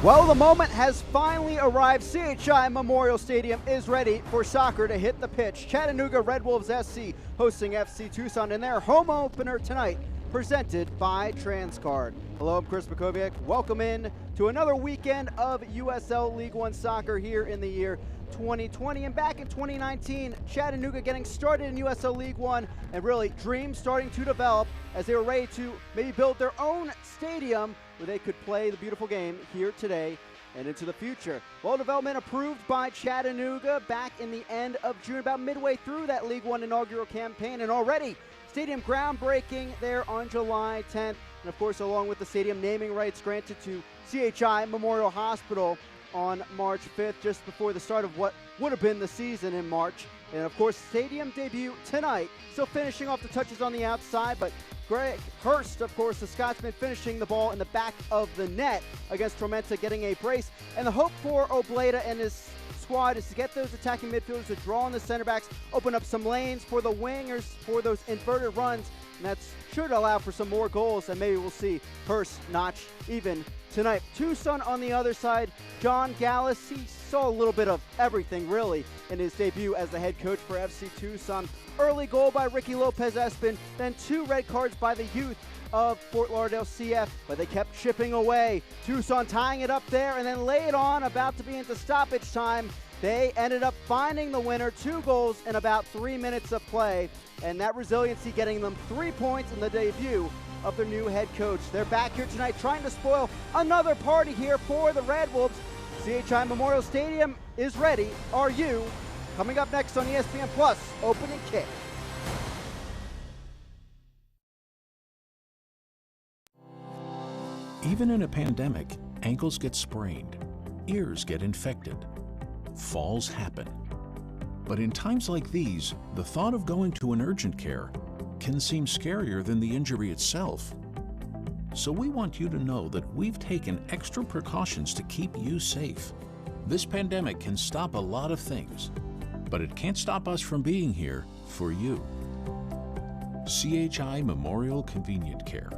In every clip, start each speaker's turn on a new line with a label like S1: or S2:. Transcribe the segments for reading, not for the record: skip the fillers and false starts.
S1: Well, the moment has finally arrived. CHI Memorial Stadium is ready for soccer to hit the pitch. Chattanooga Red Wolves SC hosting FC Tucson in their home opener tonight, presented by Transcard. Hello, I'm Chris Makoviak. Welcome in to another weekend of USL League One soccer here in the year 2020. And back in 2019, Chattanooga getting started in USL League One, and really dreams starting to develop as they were ready to maybe build their own stadium where they could play the beautiful game here today and into the future. Well, development approved by Chattanooga back in the end of June, about midway through that League One inaugural campaign, and already stadium groundbreaking there on July 10th. And of course, along with the stadium naming rights granted to CHI Memorial Hospital on March 5th, just before the start of what would have been the season in March. And of course, stadium debut tonight. Still finishing off the touches on the outside, but Greg Hurst, of course, the Scotsman, finishing the ball in the back of the net against Tormenta, getting a brace. And the hope for Obleda and his squad is to get those attacking midfielders to draw on the center backs, open up some lanes for the wingers for those inverted runs, and that should allow for some more goals, and maybe we'll see Hurst notch even tonight. Tucson on the other side, John Gallus, he saw a little bit of everything really in his debut as the head coach for FC Tucson. Early goal by Ricky Lopez-Espin, then 2 red cards by the youth of Fort Lauderdale CF, but they kept chipping away. Tucson tying it up there, and then late on, about to be into stoppage time, they ended up finding the winner, 2 goals in about 3 minutes of play, and that resiliency getting them 3 points in the debut of their new head coach. They're back here tonight trying to spoil another party here for the Red Wolves. CHI Memorial Stadium is ready. Are you? Coming up next on ESPN Plus, opening kick.
S2: Even in a pandemic, ankles get sprained, ears get infected, falls happen. But in times like these, the thought of going to an urgent care can seem scarier than the injury itself. So we want you to know that we've taken extra precautions to keep you safe. This pandemic can stop a lot of things, but it can't stop us from being here for you. CHI Memorial Convenient Care.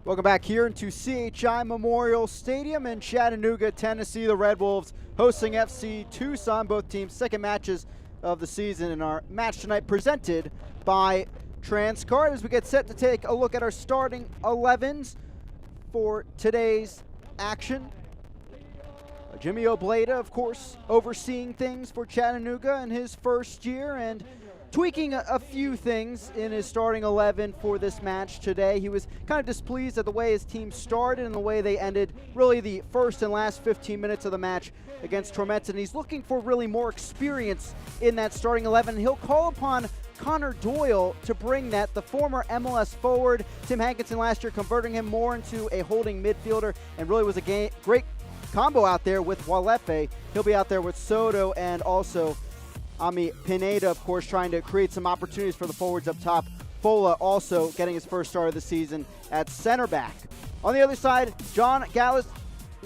S1: Welcome back here into CHI Memorial Stadium in Chattanooga, Tennessee. The Red Wolves hosting FC Tucson, both teams' second matches of the season, in our match tonight presented by Transcard. As we get set to take a look at our starting 11s for today's action. Jimmy Obleda, of course, overseeing things for Chattanooga in his first year, and tweaking a few things in his starting 11 for this match today. He was kind of displeased at the way his team started and the way they ended really the first and last 15 minutes of the match against Tormenta. And he's looking for really more experience in that starting 11. He'll call upon Connor Doyle to bring that, the former MLS forward. Tim Hankinson last year converting him more into a holding midfielder, and really was a great combo out there with Walefe. He'll be out there with Soto and also Ami Pineda, of course, trying to create some opportunities for the forwards up top. Fola also getting his first start of the season at center back. On the other side, John Gallus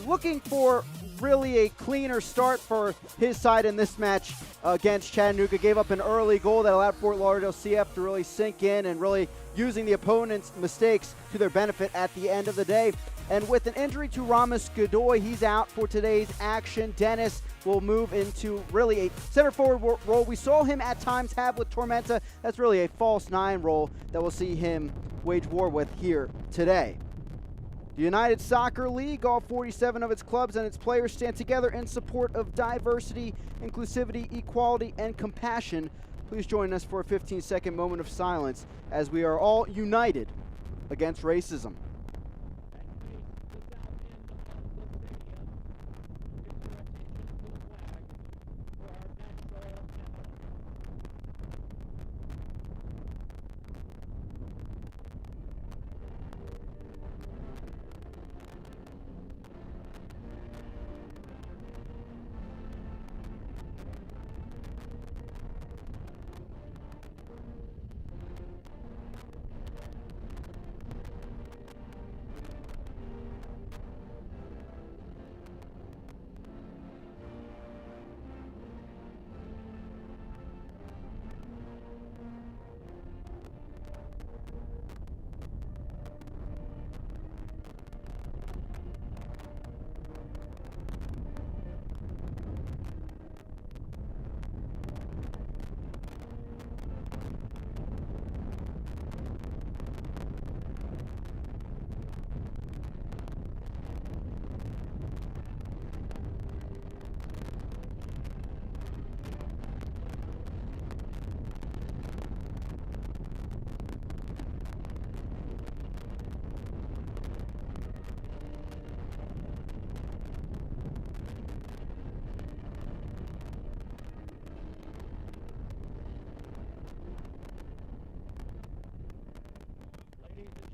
S1: looking for really a cleaner start for his side in this match against Chattanooga. Gave up an early goal that allowed Fort Lauderdale CF to really sink in and really using the opponent's mistakes to their benefit at the end of the day. And with an injury to Ramos Godoy, he's out for today's action. Dennis will move into really a center forward role we saw him at times have with Tormenta. That's really a false nine role that we'll see him wage war with here today. The United Soccer League, all 47 of its clubs and its players stand together in support of diversity, inclusivity, equality, and compassion. Please join us for a 15-second moment of silence as we are all united against racism.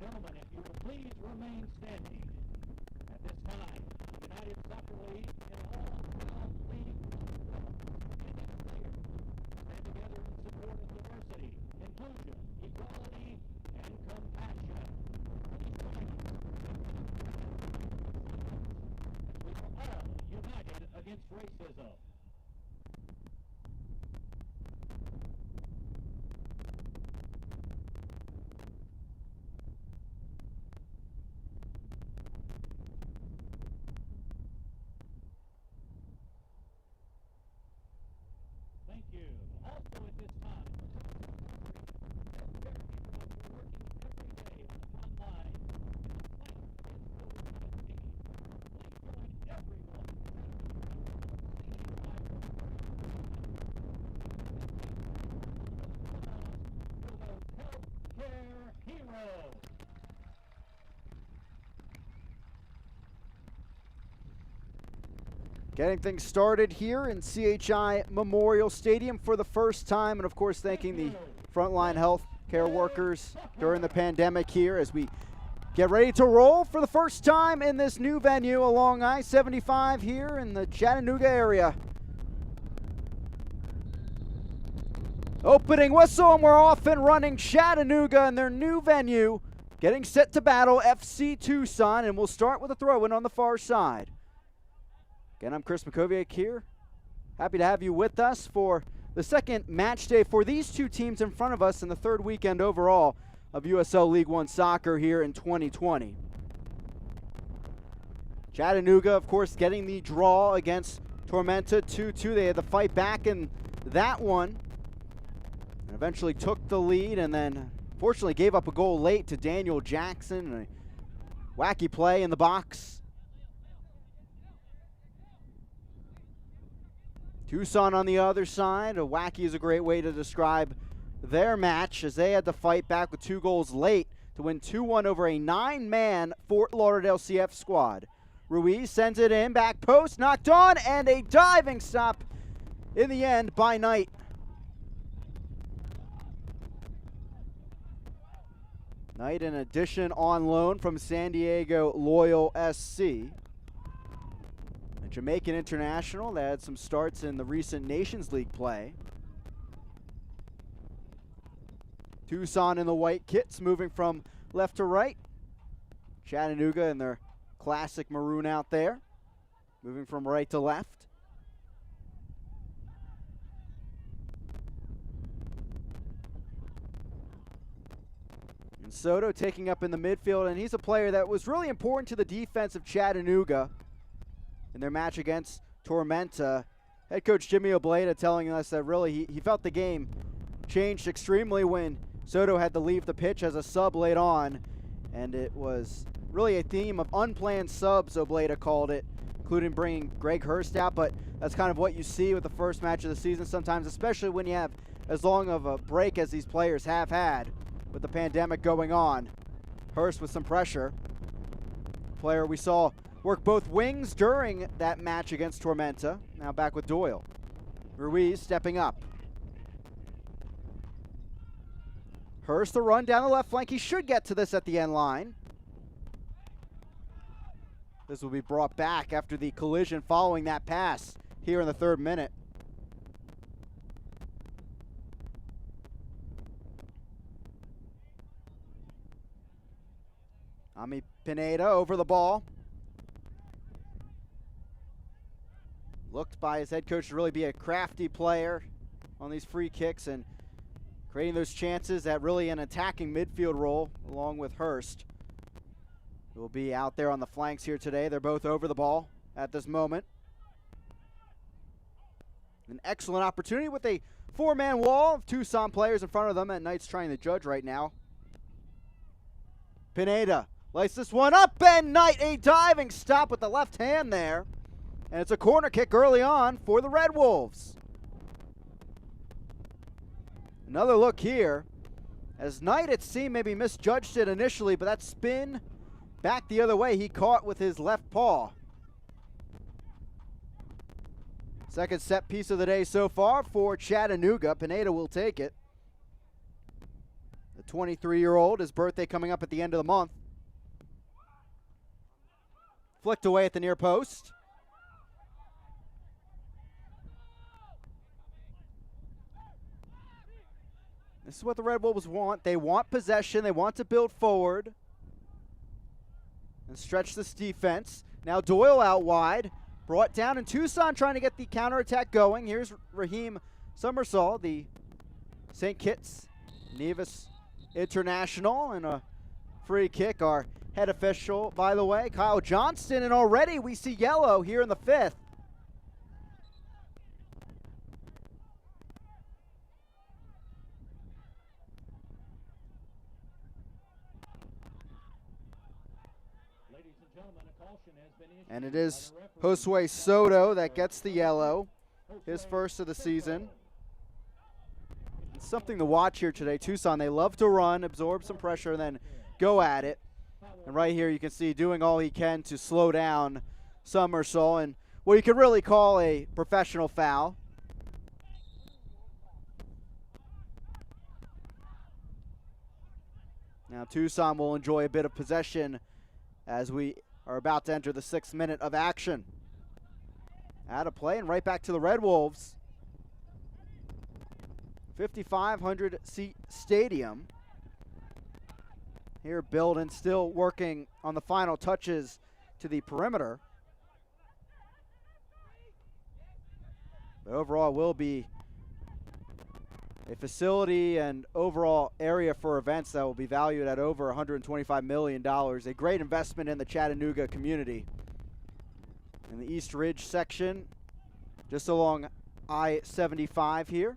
S3: Gentlemen, if you will please remain standing. At this time, the United Soccer League and all 12 league and its players stand together in support of diversity, inclusion, equality, and compassion. Please join us as we are all united against racism. Thank you. Also at this time, charities are working every day on the front line in the fight against COVID-19. Please join everyone for those healthcare heroes.
S1: Getting things started here in CHI Memorial Stadium for the first time, and of course thanking the frontline health care workers during the pandemic here as we get ready to roll for the first time in this new venue along I-75 here in the Chattanooga area. Opening whistle, and we're off and running. Chattanooga and their new venue getting set to battle FC Tucson, and we'll start with a throw-in on the far side. Again, I'm Chris Makoviak here. Happy to have you with us for the second match day for these two teams in front of us in the third weekend overall of USL League One Soccer here in 2020. Chattanooga, of course, getting the draw against Tormenta 2-2. They had to fight back in that one and eventually took the lead, and then fortunately gave up a goal late to Daniel Jackson. A wacky play in the box. Tucson on the other side. A wacky is a great way to describe their match as they had to fight back with 2 goals late to win 2-1 over a 9-man Fort Lauderdale CF squad. Ruiz sends it in, back post, knocked on, and a diving stop in the end by Knight. Knight, in addition, on loan from San Diego Loyal SC. A Jamaican international that had some starts in the recent Nations League play. Tucson in the white kits, moving from left to right. Chattanooga in their classic maroon out there, moving from right to left. And Soto taking up in the midfield, and he's a player that was really important to the defense of Chattanooga in their match against Tormenta. Head coach Jimmy Obleda telling us that really he felt the game changed extremely when Soto had to leave the pitch as a sub late on, and it was really a theme of unplanned subs, Obleda called it, including bringing Greg Hurst out, but that's kind of what you see with the first match of the season sometimes, especially when you have as long of a break as these players have had with the pandemic going on. Hurst with some pressure. Player we saw work both wings during that match against Tormenta. Now back with Doyle. Ruiz stepping up. Hurst the run down the left flank. He should get to this at the end line. This will be brought back after the collision following that pass here in the 3rd minute. Ami Pineda over the ball. Looked by his head coach to really be a crafty player on these free kicks and creating those chances at really an attacking midfield role along with Hurst. Will be out there on the flanks here today. They're both over the ball at this moment. An excellent opportunity with a 4-man wall of Tucson players in front of them, and Knight's trying to judge right now. Pineda lights this one up, and Knight a diving stop with the left hand there. And it's a corner kick early on for the Red Wolves. Another look here as Knight, it seemed, maybe misjudged it initially, but that spin back the other way, he caught with his left paw. Second set piece of the day so far for Chattanooga. Pineda will take it. The 23-year-old, his birthday coming up at the end of the month. Flicked away at the near post. This is what the Red Wolves want. They want possession. They want to build forward and stretch this defense. Now Doyle out wide. Brought down in Tucson trying to get the counterattack going. Here's Raheem Summersall, the St. Kitts Nevis international, and a free kick. Our head official, by the way, Kyle Johnston, and already we see yellow here in the 5th. And it is Josue Soto that gets the yellow, his first of the season. It's something to watch here today. Tucson, they love to run, absorb some pressure, and then go at it. And right here you can see doing all he can to slow down Summersall, and what you could really call a professional foul. Now Tucson will enjoy a bit of possession as we are about to enter the 6th minute of action. Out of play and right back to the Red Wolves. 5,500 seat stadium. Here Bilden still working on the final touches to the perimeter. But overall will be a facility and overall area for events that will be valued at over $125 million. A great investment in the Chattanooga community. In the East Ridge section, just along I-75 here.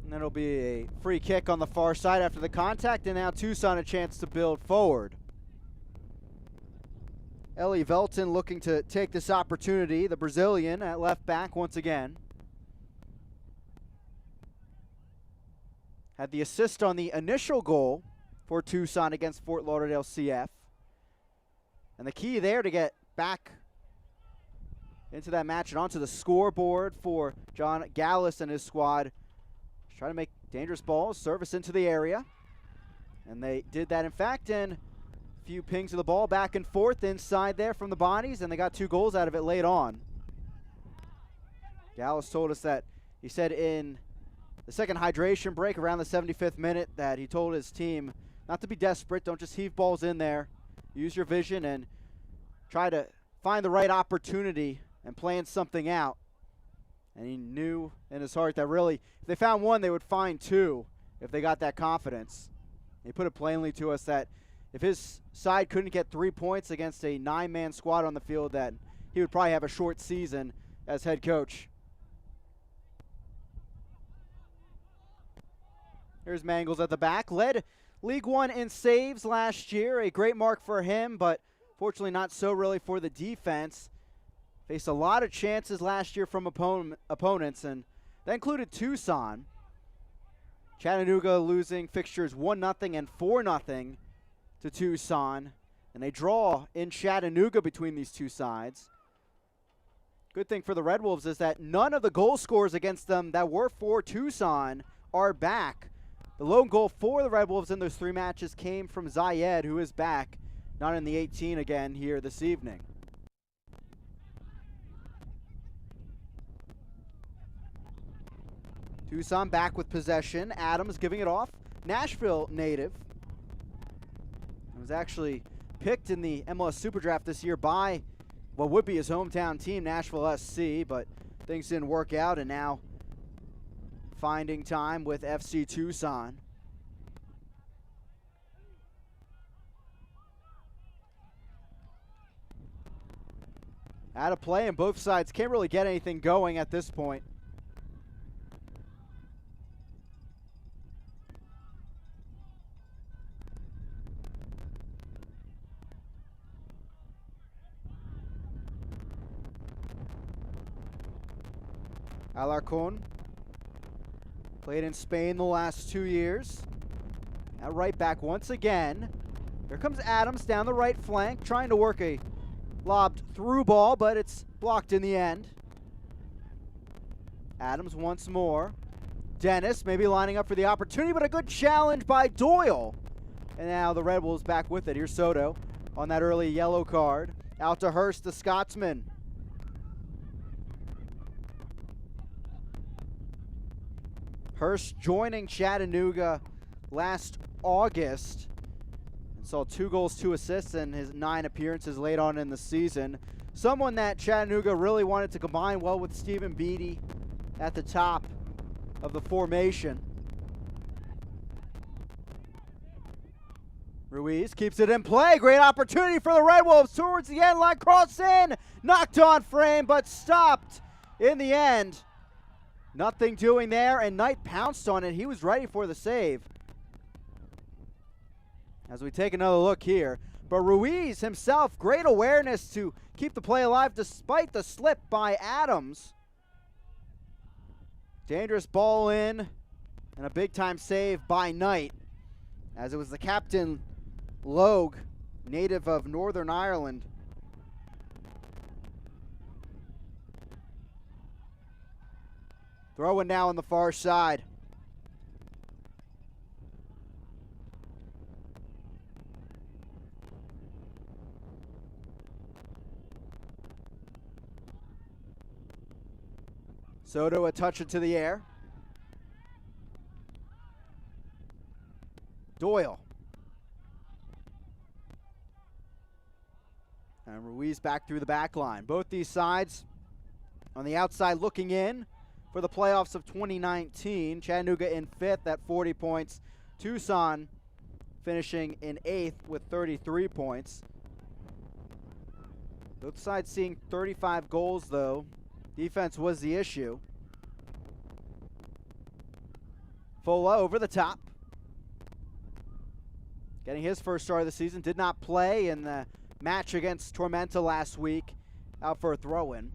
S1: And then it'll be a free kick on the far side after the contact, and now Tucson a chance to build forward. Ellie Velton looking to take this opportunity. The Brazilian at left back once again. Had the assist on the initial goal for Tucson against Fort Lauderdale CF. And the key there to get back into that match and onto the scoreboard for John Gallus and his squad. Just trying to make dangerous balls, service into the area. And they did that, in fact, and a few pings of the ball back and forth inside there from the bodies, and they got 2 goals out of it late on. Gallus told us that he said in the second hydration break around the 75th minute that he told his team not to be desperate, don't just heave balls in there. Use your vision and try to find the right opportunity and plan something out. And he knew in his heart that really, if they found one, they would find 2 if they got that confidence. He put it plainly to us that if his side couldn't get 3 points against a 9-man squad on the field, that he would probably have a short season as head coach. Here's Mangles at the back. Led League One in saves last year. A great mark for him, but fortunately not so really for the defense. Faced a lot of chances last year from opponents, and that included Tucson. Chattanooga losing fixtures 1-0 and 4-0 to Tucson. And they draw in Chattanooga between these two sides. Good thing for the Red Wolves is that none of the goal scorers against them that were for Tucson are back. The lone goal for the Red Wolves in those 3 matches came from Zayed, who is back, not in the 18 again here this evening. Tucson back with possession. Adams giving it off. Nashville native. He was actually picked in the MLS Super Draft this year by what would be his hometown team, Nashville SC, but things didn't work out, and now finding time with FC Tucson. Out of play, and both sides can't really get anything going at this point. Alarcon played in Spain the last 2 years. At right back once again. Here comes Adams down the right flank, trying to work a lobbed through ball, but it's blocked in the end. Adams once more. Dennis maybe lining up for the opportunity, but a good challenge by Doyle. And now the Red Wolves back with it. Here's Soto on that early yellow card. Out to Hurst, the Scotsman. Hurst joining Chattanooga last August and saw 2 goals, 2 assists in his 9 appearances late on in the season. Someone that Chattanooga really wanted to combine well with Stephen Beatty at the top of the formation. Ruiz keeps it in play. Great opportunity for the Red Wolves towards the end line. Cross in, knocked on frame, but stopped in the end. Nothing doing there, and Knight pounced on it. He was ready for the save. As we take another look here. But Ruiz himself, great awareness to keep the play alive despite the slip by Adams. Dangerous ball in, and a big-time save by Knight. As it was the captain, Logue, native of Northern Ireland. Throwing now on the far side. Soto a touch into the air. Doyle. And Ruiz back through the back line. Both these sides on the outside looking in for the playoffs of 2019. Chattanooga in 5th at 40 points. Tucson finishing in 8th with 33 points. Both sides seeing 35 goals, though. Defense was the issue. Fola over the top. Getting his first start of the season. Did not play in the match against Tormenta last week, out for a throw-in.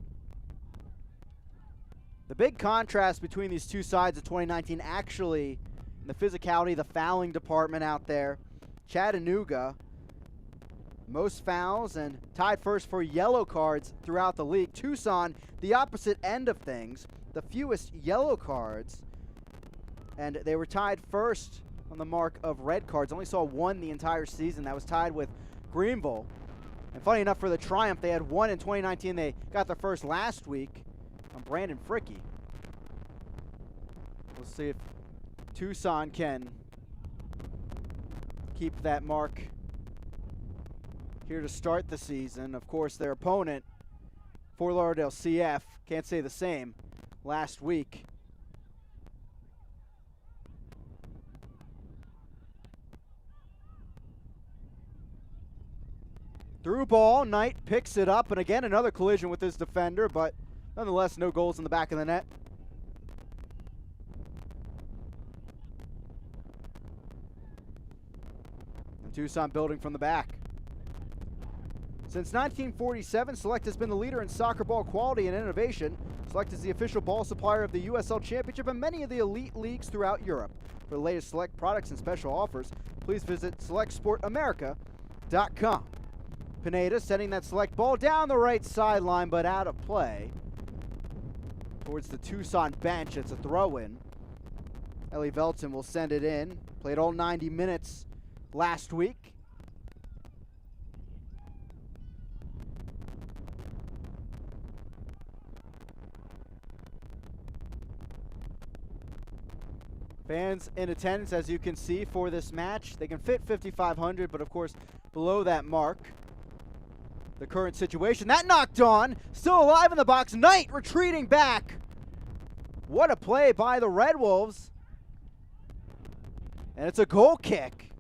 S1: The big contrast between these two sides of 2019 actually in the physicality, the fouling department out there. Chattanooga, most fouls and tied first for yellow cards throughout the league. Tucson, the opposite end of things, the fewest yellow cards, and they were tied first on the mark of red cards. Only saw one the entire season. That was tied with Greenville. And funny enough, for the Triumph, they had one in 2019. They got their first last week on Brandon Fricke. We'll see if Tucson can keep that mark here to start the season. Of course, their opponent, Fort Lauderdale CF, can't say the same last week. Through ball, Knight picks it up, and again another collision with his defender, but nonetheless no goals in the back of the net. And Tucson building from the back. Since 1947, Select has been the leader in soccer ball quality and innovation. Select is the official ball supplier of the USL Championship and many of the elite leagues throughout Europe. For the latest Select products and special offers, please visit SelectSportAmerica.com. Pineda sending that Select ball down the right sideline, but out of play. Towards the Tucson bench, it's a throw-in. Ellie Velton will send it in. Played all 90 minutes last week. Fans in attendance, as you can see, for this match. They can fit 5,500, but of course, below that mark. The current situation. That knocked on. Still alive in the box. Knight retreating back. What a play by the Red Wolves. And it's a goal kick.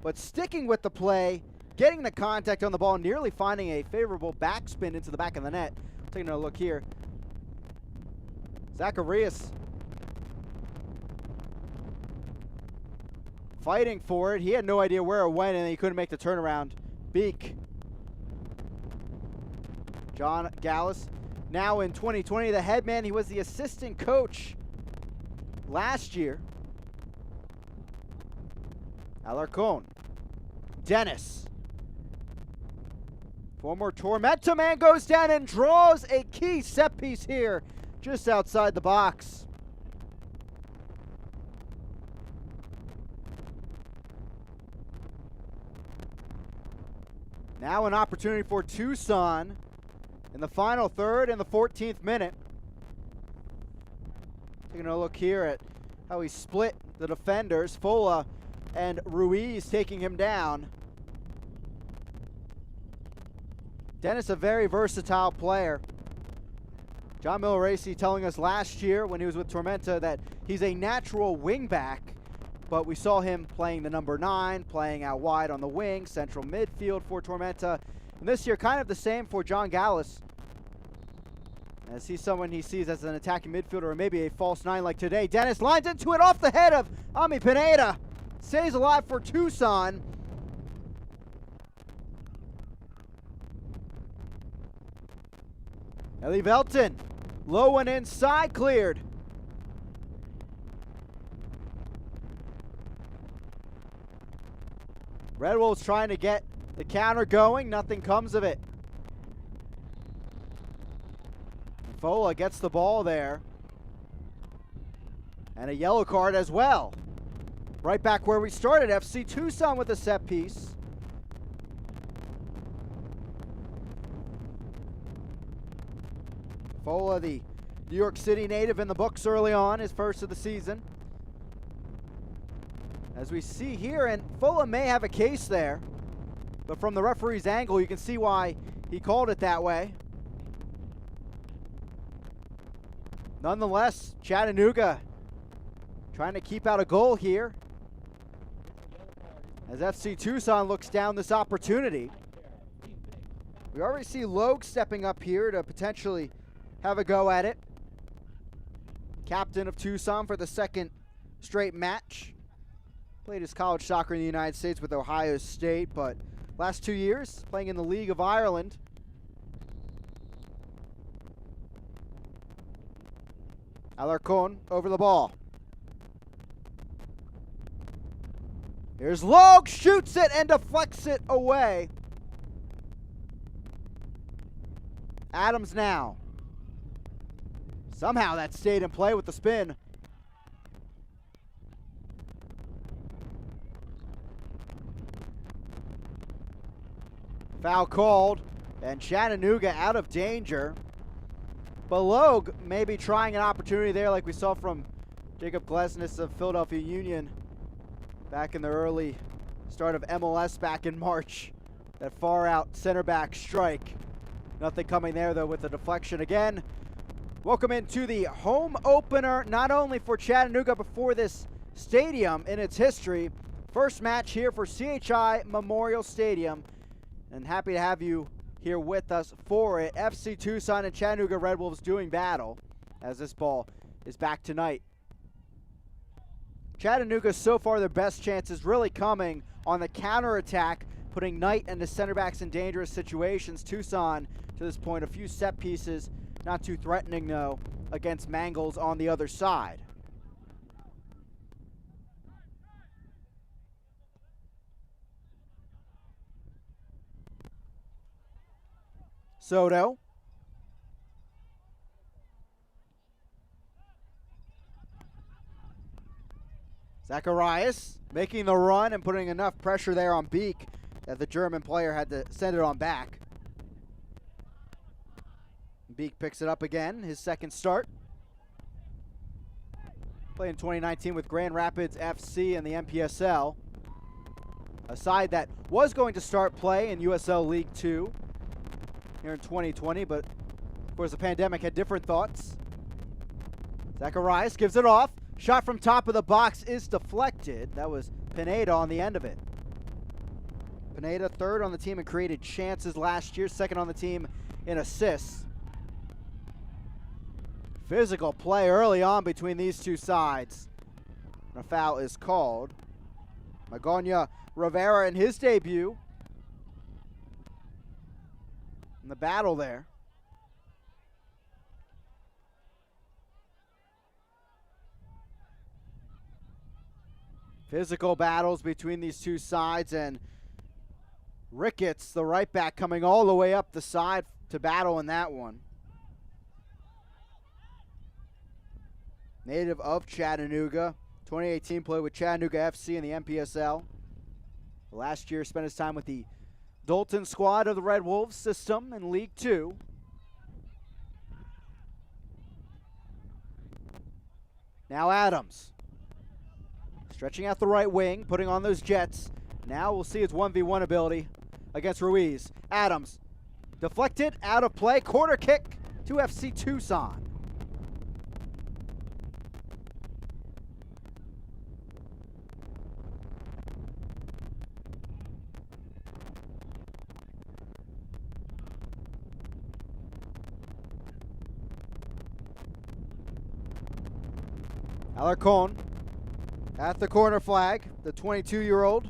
S1: But sticking with the play, getting the contact on the ball, nearly finding a favorable backspin into the back of the net. Taking a look here. Zacharias fighting for it. He had no idea where it went, and he couldn't make the turnaround. Beak. John Gallus, now in 2020, the head man. He was the assistant coach last year. Alarcon. Dennis. Former Tormenta man goes down and draws a key set piece here just outside the box. Now an opportunity for Tucson in the final third and the 14th minute. Taking a look here at how he split the defenders. Fola and Ruiz taking him down. Dennis, a very versatile player. John Milleracey telling us last year when he was with Tormenta that he's a natural wingback, but we saw him playing the number 9, playing out wide on the wing, central midfield for Tormenta. And this year, kind of the same for John Gallus, as he's someone he sees as an attacking midfielder or maybe a false 9 like today. Dennis lines into it off the head of Ami Pineda. Stays alive for Tucson. Ellie Velton, low one inside, cleared. Red Wolves trying to get the counter going. Nothing comes of it. Fola gets the ball there. And a yellow card as well. Right back where we started. FC Tucson with a set piece. Fola, the New York City native, in the books early on, his first of the season. As we see here, and Fola may have a case there, but from the referee's angle, you can see why he called it that way. Nonetheless, Chattanooga trying to keep out a goal here as FC Tucson looks down this opportunity. We already see Logue stepping up here to potentially have a go at it. Captain of Tucson for the second straight match. Played his college soccer in the United States with Ohio State, but last 2 years, playing in the League of Ireland. Alarcon over the ball. Here's Logue, shoots it and deflects it away. Adams now. Somehow that stayed in play with the spin. Foul called, and Chattanooga out of danger. But Logue may be trying an opportunity there like we saw from Jacob Glesnes of Philadelphia Union back in the early start of MLS back in March. That far out center back strike. Nothing coming there though with the deflection again. Welcome into the home opener, not only for Chattanooga but for this stadium in its history. First match here for CHI Memorial Stadium. And happy to have you here with us for it. FC Tucson and Chattanooga Red Wolves doing battle as this ball is back tonight. Chattanooga so far their best chances really coming on the counterattack, putting Knight and the center backs in dangerous situations. Tucson to this point a few set pieces, not too threatening though, against Mangles on the other side. Soto. Zacharias making the run and putting enough pressure there on Beek that the German player had to send it on back. Beek picks it up again, his second start. Played in 2019 with Grand Rapids FC in the MPSL. A side that was going to start play in USL League 2 here in 2020, but of course the pandemic had different thoughts. Zacharias gives it off. Shot from top of the box is deflected. That was Pineda on the end of it. Pineda third on the team and created chances last year, second on the team in assists. Physical play early on between these two sides. And a foul is called. Magonia Rivera in his debut. In the battle there. Physical battles between these two sides, and Ricketts, the right back, coming all the way up the side to battle in that one. Native of Chattanooga. 2018 played with Chattanooga FC in the MPSL. Last year spent his time with the Dalton squad of the Red Wolves system in League 2. Now Adams. Stretching out the right wing, putting on those jets. Now we'll see his 1v1 ability against Ruiz. Adams. Deflected, out of play, corner kick to FC Tucson. Alarcon at the corner flag, the 22-year-old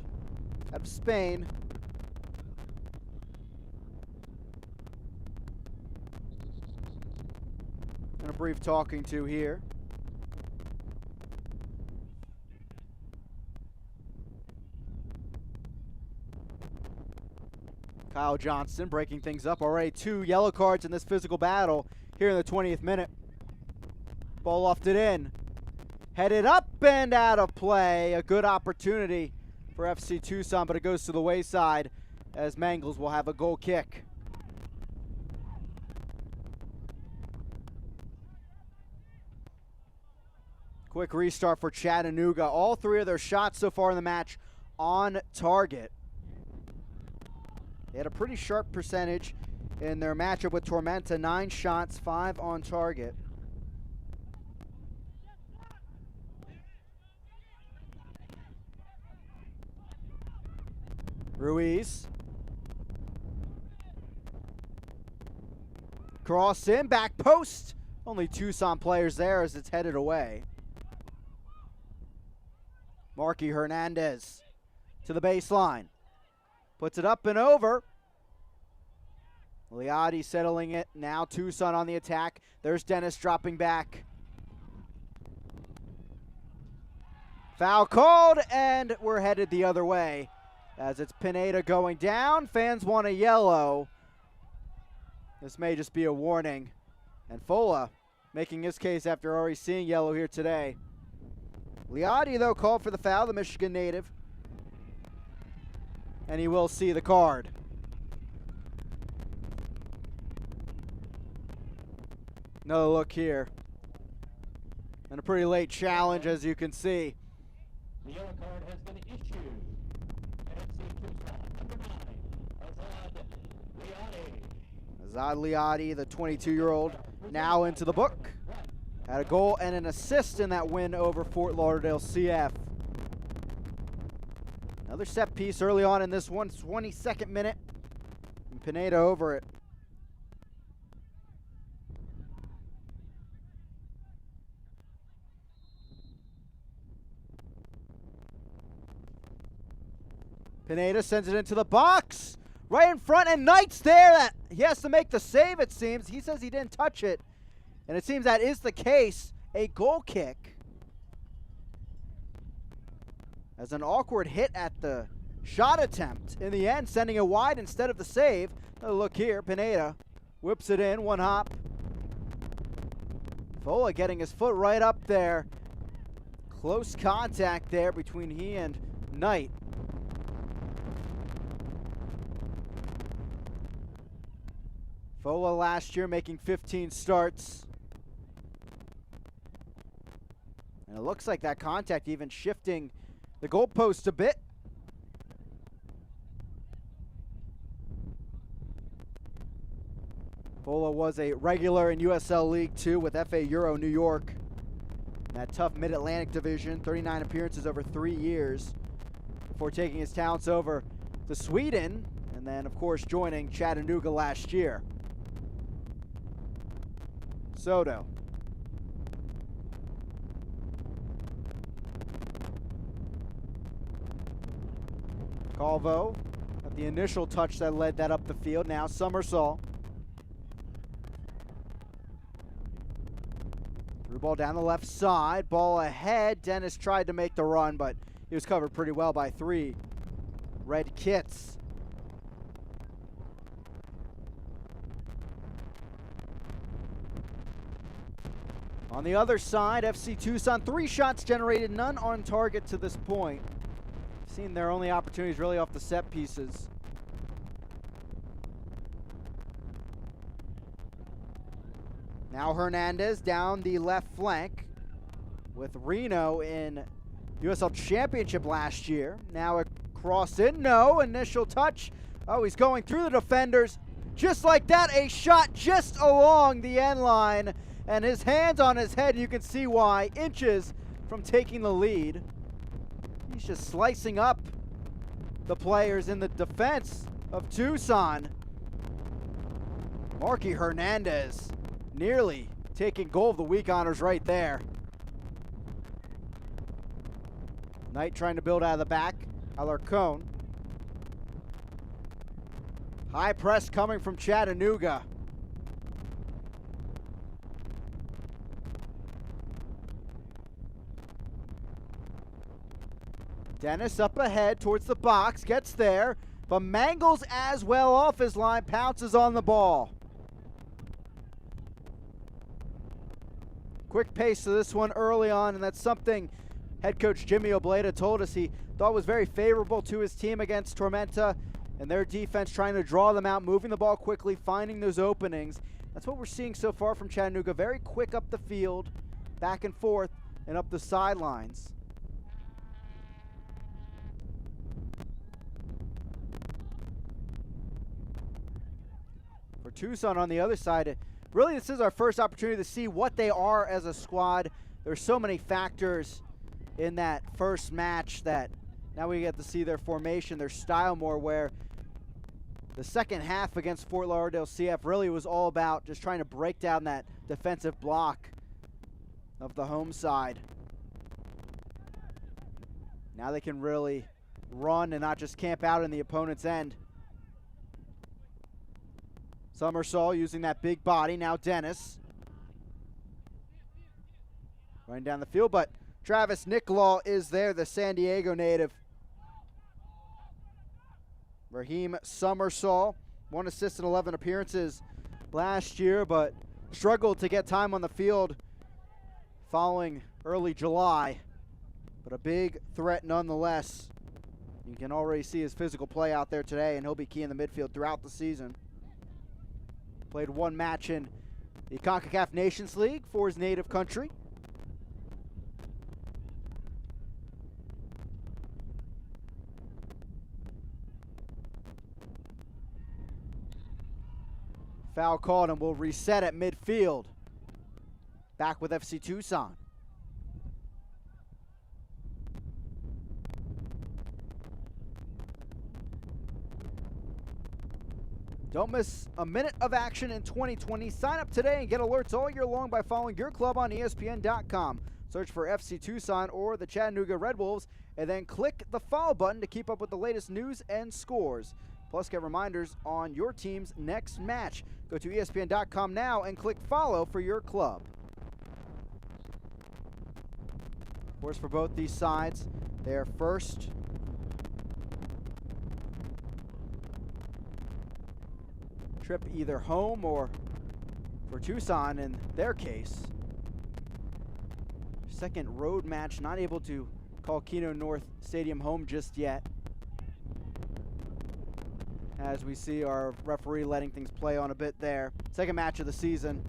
S1: out of Spain. And a brief talking to here. Kyle Johnston breaking things up. Already 2 yellow cards in this physical battle here in the 20th minute. Ball lofted in. Headed up and out of play. A good opportunity for FC Tucson, but it goes to the wayside as Mangles will have a goal kick. Quick restart for Chattanooga. All 3 of their shots so far in the match on target. They had a pretty sharp percentage in their matchup with Tormenta. 9 shots, 5 on target. Ruiz. Cross in, back post. Only Tucson players there as it's headed away. Marky Hernandez to the baseline. Puts it up and over. Liotti settling it. Now Tucson on the attack. There's Dennis dropping back. Foul called, and we're headed the other way as it's Pineda going down. Fans want a yellow. This may just be a warning. And Fola making his case after already seeing yellow here today. Liotti, though, called for the foul, the Michigan native. And he will see the card. Another look here. And a pretty late challenge, as you can see.
S3: The yellow card has been issued. FC Tucson, number 9,
S1: Azad Liotti, the 22-year-old, now into the book. Had a goal and an assist in that win over Fort Lauderdale CF. Another set piece early on in this one, 22nd minute. And Pineda over it. Pineda sends it into the box. Right in front, and Knight's there. That he has to make the save, it seems. He says he didn't touch it. And it seems that is the case. A goal kick. As an awkward hit at the shot attempt. In the end, sending it wide instead of the save. Another look here. Pineda whips it in. One hop. Fola getting his foot right up there. Close contact there between he and Knight. Fola last year making 15 starts. And it looks like that contact even shifting the goalpost a bit. Fola was a regular in USL League 2 with FA Euro New York. That tough Mid-Atlantic division, 39 appearances over 3 years before taking his talents over to Sweden and then, of course, joining Chattanooga last year. Soto. Calvo at the initial touch that led that up the field. Now Summersall. Through ball down the left side. Ball ahead. Dennis tried to make the run, but he was covered pretty well by 3 red kits. On the other side, FC Tucson, 3 shots generated, none on target to this point. Seen their only opportunities really off the set pieces. Now Hernandez down the left flank with Reno in USL Championship last year. Now a cross in, no, initial touch. Oh, he's going through the defenders. Just like that, a shot just along the end line. And his hands on his head, you can see why, inches from taking the lead. He's just slicing up the players in the defense of Tucson. Marky Hernandez nearly taking goal of the week honors right there. Knight trying to build out of the back. Alarcon. High press coming from Chattanooga. Dennis up ahead towards the box, gets there, but mangles as well off his line, pounces on the ball. Quick pace to this one early on, and that's something head coach Jimmy Obleda told us he thought was very favorable to his team against Tormenta, and their defense trying to draw them out, moving the ball quickly, finding those openings. That's what we're seeing so far from Chattanooga. Very quick up the field, back and forth, and up the sidelines. For Tucson on the other side, really this is our first opportunity to see what they are as a squad. There's so many factors in that first match that now we get to see their formation, their style more, where the second half against Fort Lauderdale CF really was all about just trying to break down that defensive block of the home side. Now they can really run and not just camp out in the opponent's end. Summersall using that big body. Now Dennis. Running down the field, but Travis Nickolaw is there, the San Diego native. Raheem Summersall, 1 assist and 11 appearances last year, but struggled to get time on the field following early July. But a big threat nonetheless. You can already see his physical play out there today, and he'll be key in the midfield throughout the season. Played 1 match in the CONCACAF Nations League for his native country. Foul called and will reset at midfield. Back with FC Tucson. Don't miss a minute of action in 2020. Sign up today and get alerts all year long by following your club on ESPN.com. Search for FC Tucson or the Chattanooga Red Wolves, and then click the follow button to keep up with the latest news and scores. Plus, get reminders on your team's next match. Go to ESPN.com now and click follow for your club. Of course, for both these sides, their first trip either home or, for Tucson in their case, second road match, not able to call Keno North Stadium home just yet, as we see our referee letting things play on a bit there. Second match of the season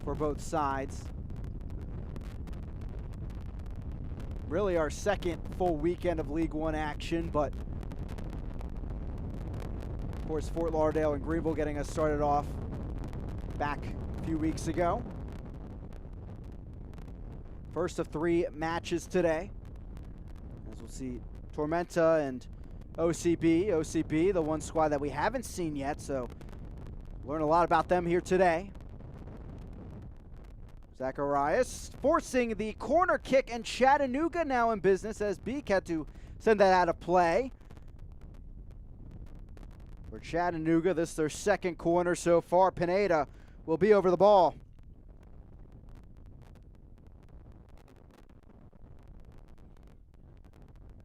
S1: for both sides. Really our second full weekend of League One action, but of course Fort Lauderdale and Greenville getting us started off back a few weeks ago. First of 3 matches today, as we'll see Tormenta and OCB, the one squad that we haven't seen yet, so learn a lot about them here today. Zacharias forcing the corner kick, and Chattanooga now in business as Beek had to send that out of play. For Chattanooga, this is their second corner so far. Pineda will be over the ball.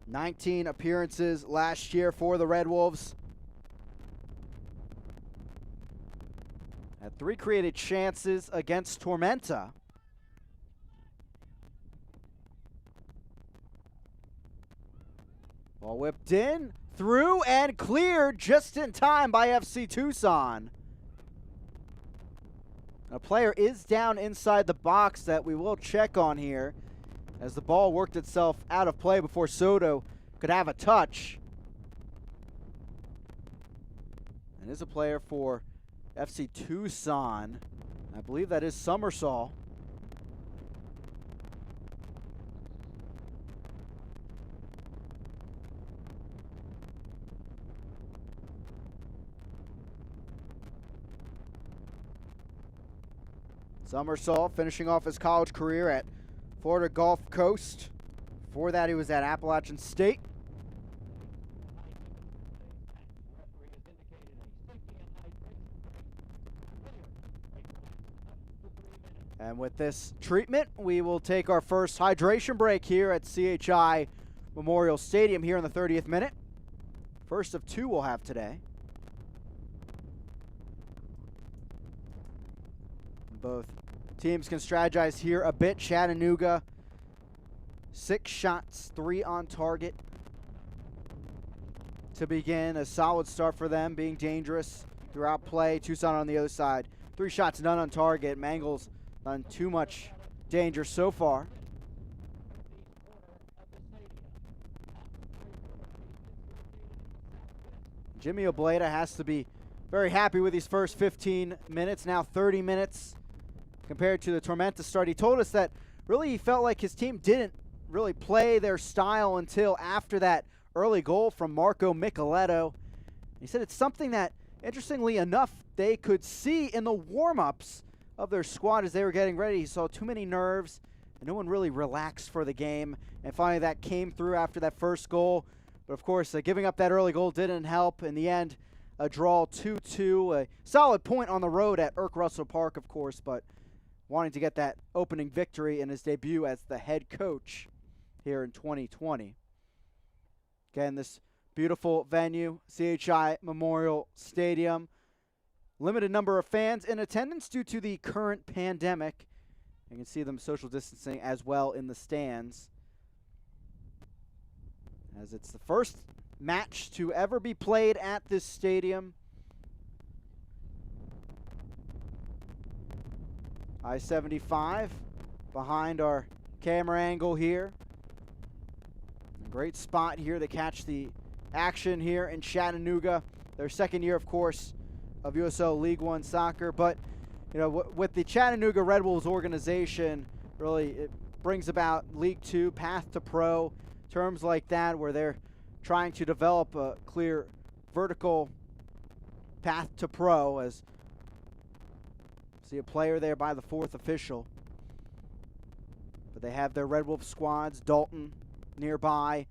S1: "19 appearances last year for the Red Wolves. Had 3 created chances against Tormenta. Ball whipped in, through, and cleared just in time by FC Tucson. A player is down inside the box that we will check on here, as the ball worked itself out of play before Soto could have a touch. And is a player for FC Tucson. I believe that is Summersall. Summersall finishing off his college career at Florida Gulf Coast. Before that, he was at Appalachian State. And with this treatment, we will take our first hydration break here at CHI Memorial Stadium here in the 30th minute. First of 2 we'll have today. Both teams can strategize here a bit. Chattanooga, 6 shots, 3 on target to begin. A solid start for them, being dangerous throughout play. Tucson on the other side, 3 shots, none on target. Mangles not in too much danger so far. Jimmy Obleda has to be very happy with these first 15 minutes, now 30 minutes compared to the Tormenta start. He told us that really he felt like his team didn't really play their style until after that early goal from Marco Micheletto. He said it's something that, interestingly enough, they could see in the warm-ups of their squad as they were getting ready. He saw too many nerves, and no one really relaxed for the game. And finally that came through after that first goal. But of course, giving up that early goal didn't help. In the end, a draw 2-2. A solid point on the road at Irk Russell Park, of course, but wanting to get that opening victory in his debut as the head coach here in 2020. Again, this beautiful venue, CHI Memorial Stadium. Limited number of fans in attendance due to the current pandemic. You can see them social distancing as well in the stands, as it's the first match to ever be played at this stadium. I-75 behind our camera angle here. A great spot here to catch the action here in Chattanooga. Their second year, of course, of USL League One soccer. But, you know, with the Chattanooga Red Wolves organization, really it brings about League Two, path to pro, terms like that, where they're trying to develop a clear vertical path to pro. As see a player there by the fourth official. But they have their Red Wolf squads, Dalton nearby,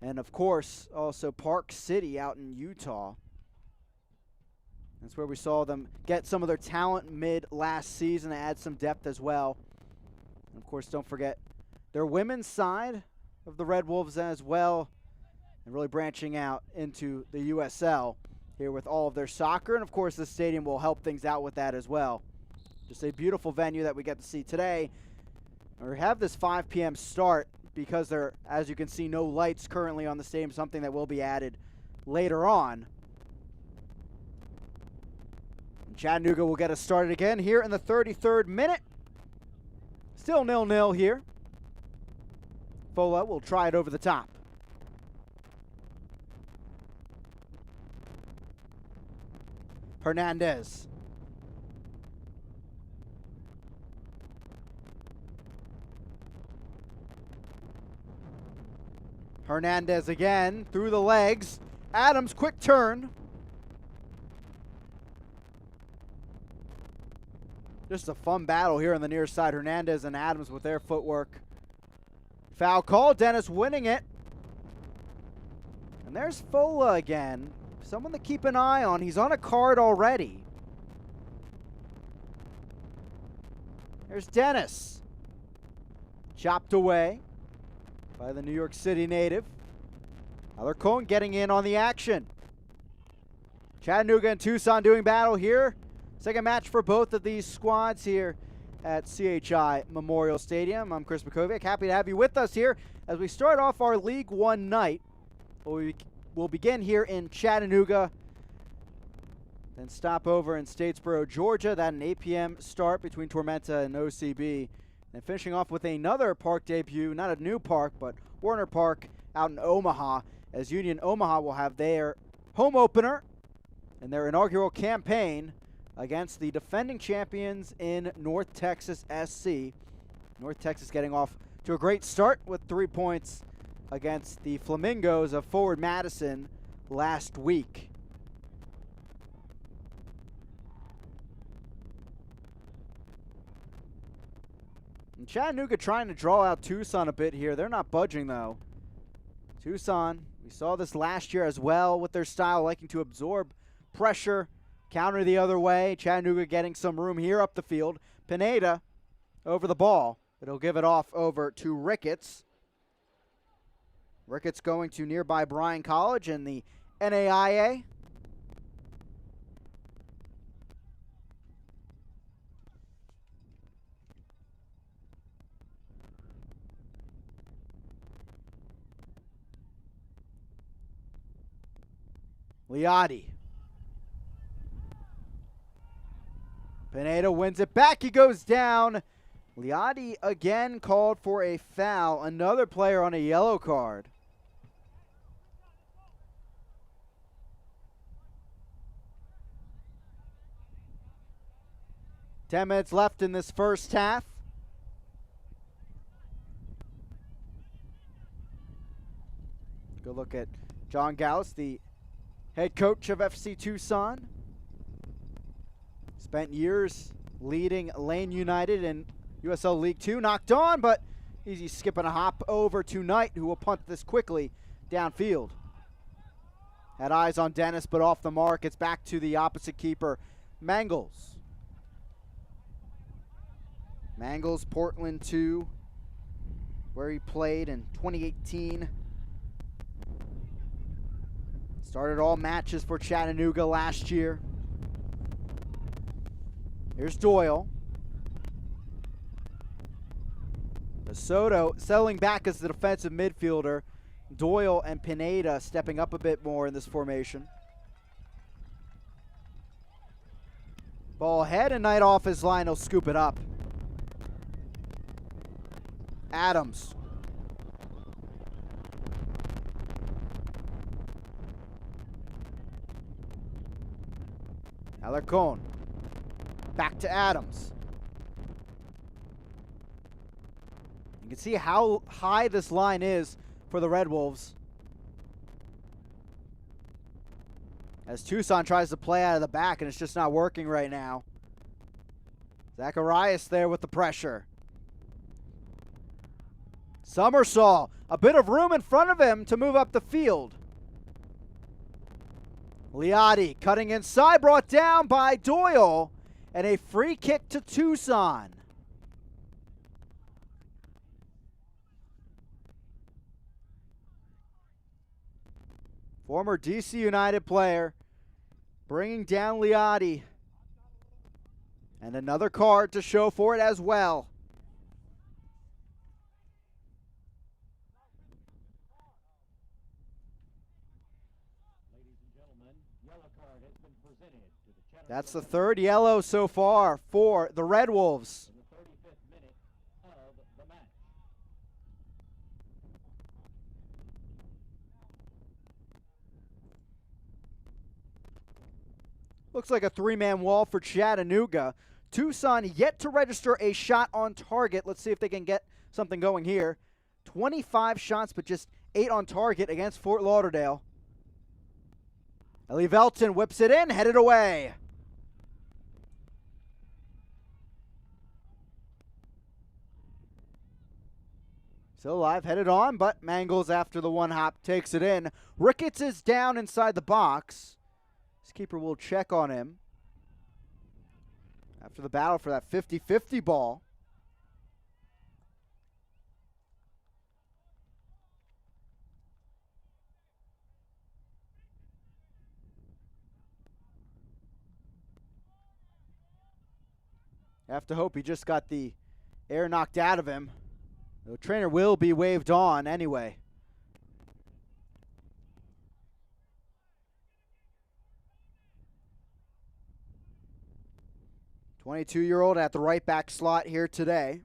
S1: and of course also Park City out in Utah. That's where we saw them get some of their talent mid last season to add some depth as well. And of course, don't forget their women's side of the Red Wolves as well, and really branching out into the USL here with all of their soccer. And of course, the stadium will help things out with that as well. Just a beautiful venue that we get to see today. We have this 5 p.m. start because there, as you can see, no lights currently on the stadium, something that will be added later on. And Chattanooga will get us started again here in the 33rd minute. Still 0-0 here. Fola will try it over the top. Hernandez. Hernandez again through the legs. Adams, quick turn. Just a fun battle here on the near side. Hernandez and Adams with their footwork. Foul call. Dennis winning it. And there's Fola again. Someone to keep an eye on. He's on a card already. There's Dennis. Chopped away by the New York City native. Alarcon getting in on the action. Chattanooga and Tucson doing battle here. Second match for both of these squads here at CHI Memorial Stadium. I'm Chris Makovic. Happy to have you with us here as we start off our League One night. We'll begin here in Chattanooga, then stop over in Statesboro, Georgia. That an 8 p.m. start between Tormenta and OCB. And finishing off with another park debut, not a new park, but Warner Park out in Omaha, as Union Omaha will have their home opener in their inaugural campaign against the defending champions in North Texas SC. North Texas getting off to a great start with 3 points against the Flamingos of Forward Madison last week. And Chattanooga trying to draw out Tucson a bit here. They're not budging, though. Tucson, we saw this last year as well with their style, liking to absorb pressure, counter the other way. Chattanooga getting some room here up the field. Pineda over the ball, but he'll give it off over to Ricketts. Ricketts going to nearby Bryan College in the NAIA. Liotti. Pineda wins it back. He goes down. Liotti again called for a foul. Another player on a yellow card. Ten minutes left in this first half. Good look at John Gauss, the head coach of FC Tucson. Spent years leading Lane United in USL League 2 knocked on, but easy skip and a hop over to Knight, who will punt this quickly downfield. Had eyes on Dennis, but off the mark. It's back to the opposite keeper, Mangles. Mangles, Portland 2, where he played in 2018. Started all matches for Chattanooga last year. Here's Doyle. Soto settling back as the defensive midfielder. Doyle and Pineda stepping up a bit more in this formation. Ball ahead, and Knight off his line. He'll scoop it up. Adams. Alarcon. Back to Adams. You can see how high this line is for the Red Wolves, as Tucson tries to play out of the back, and it's just not working right now. Zacharias there with the pressure. Summersaw, a bit of room in front of him to move up the field. Liotti cutting inside, brought down by Doyle, and a free kick to Tucson. Former DC United player bringing down Liotti. And another card to show for it as well.
S3: Ladies and gentlemen, yellow card has been presented to the Chattanooga.
S1: That's the third yellow so far for the Red Wolves.
S3: In the 35th minute of the match.
S1: Looks like a three-man wall for Chattanooga. Tucson yet to register a shot on target. Let's see if they can get something going here. 25 shots, but just 8 on target against Fort Lauderdale. Ellie Velton whips it in, headed away. Still alive, headed on, but Mangles after the one hop takes it in. Ricketts is down inside the box. His keeper will check on him after the battle for that 50-50 ball. I have to hope he just got the air knocked out of him. The trainer will be waved on anyway. "22-year-old at the right back slot here today.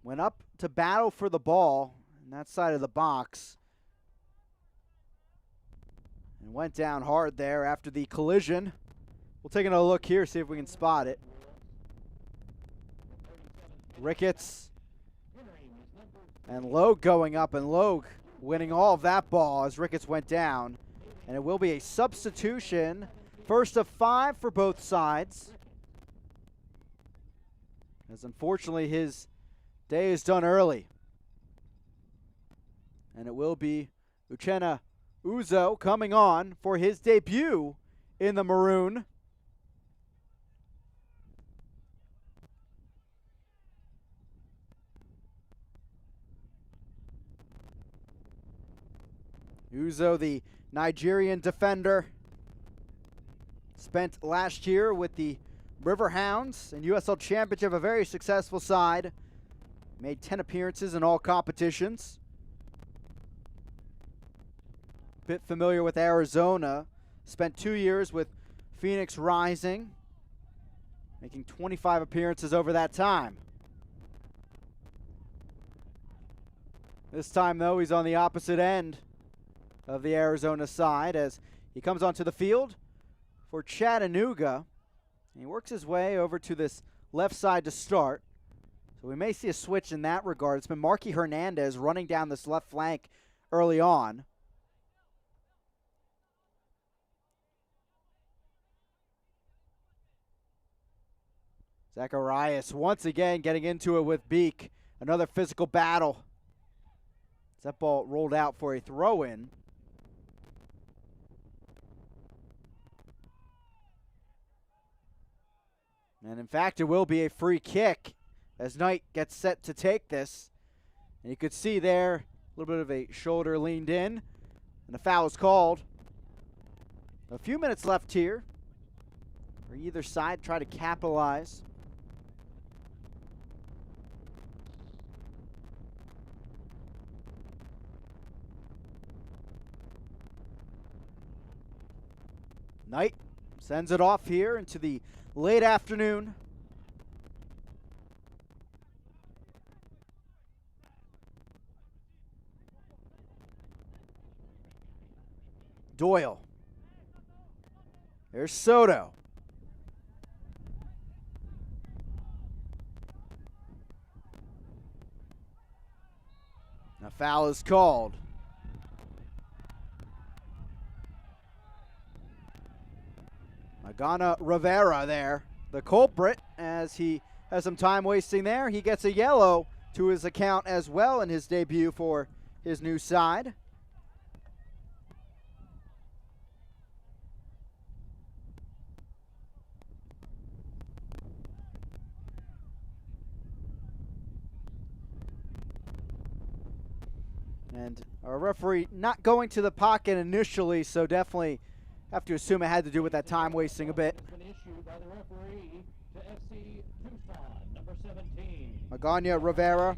S1: Went up to battle for the ball on that side of the box. And went down hard there after the collision. We'll take another look here, see if we can spot it. Ricketts and Logue going up, and Logue winning all of that ball as Ricketts went down. And it will be a substitution. First of 5 for both sides. As unfortunately his day is done early. And it will be Uchenna Uzo coming on for his debut in the maroon. Uzo, the Nigerian defender, spent last year with the Riverhounds and USL Championship, a very successful side. Made 10 appearances in all competitions. Bit familiar with Arizona. Spent 2 years with Phoenix Rising, making 25 appearances over that time. This time, though, he's on the opposite end of the Arizona side as he comes onto the field for Chattanooga. And he works his way over to this left side to start. So we may see a switch in that regard. It's been Marky Hernandez running down this left flank early on. Zacharias once again getting into it with Beek. Another physical battle. That ball rolled out for a throw-in. And in fact, it will be a free kick as Knight gets set to take this. And you could see there a little bit of a shoulder leaned in, and the foul is called. A few minutes left here for either side to try to capitalize. Knight sends it off here into the late afternoon. Doyle. There's Soto. A foul is called. Magana Rivera there, the culprit, as he has some time wasting there. He gets a yellow to his account as well in his debut for his new side. And our referee not going to the pocket initially, so definitely have to assume it had to do with that time wasting a bit. Magana Rivera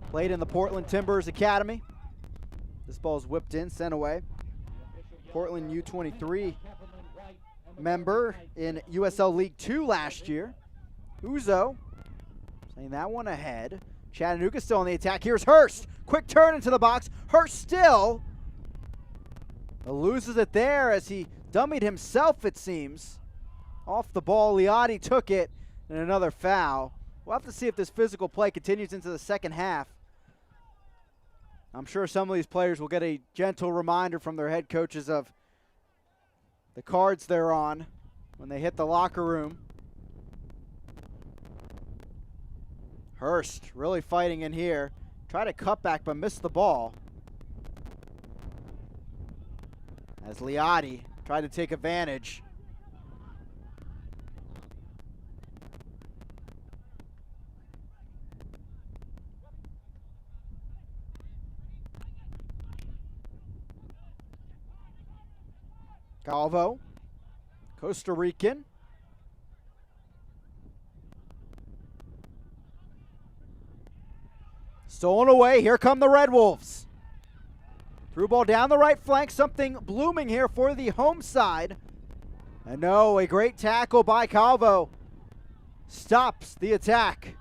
S1: played in the Portland Timbers Academy. This ball is whipped in, sent away. Portland U23 member in USL League 2 last year. Uzo saying that one ahead. Chattanooga still on the attack. Here's Hurst. Quick turn into the box. Hurst still loses it there as he dummied himself, it seems. Off the ball, Liotti took it, and another foul. We'll have to see if this physical play continues into the second half. I'm sure some of these players will get a gentle reminder from their head coaches of the cards they're on when they hit the locker room. Hurst really fighting in here. Tried a cutback but missed the ball. As Liotti tried to take advantage. Calvo, Costa Rican. Stolen away. Here come the Red Wolves. Through ball down the right flank. Something blooming here for the home side. And no, a great tackle by Calvo stops the attack.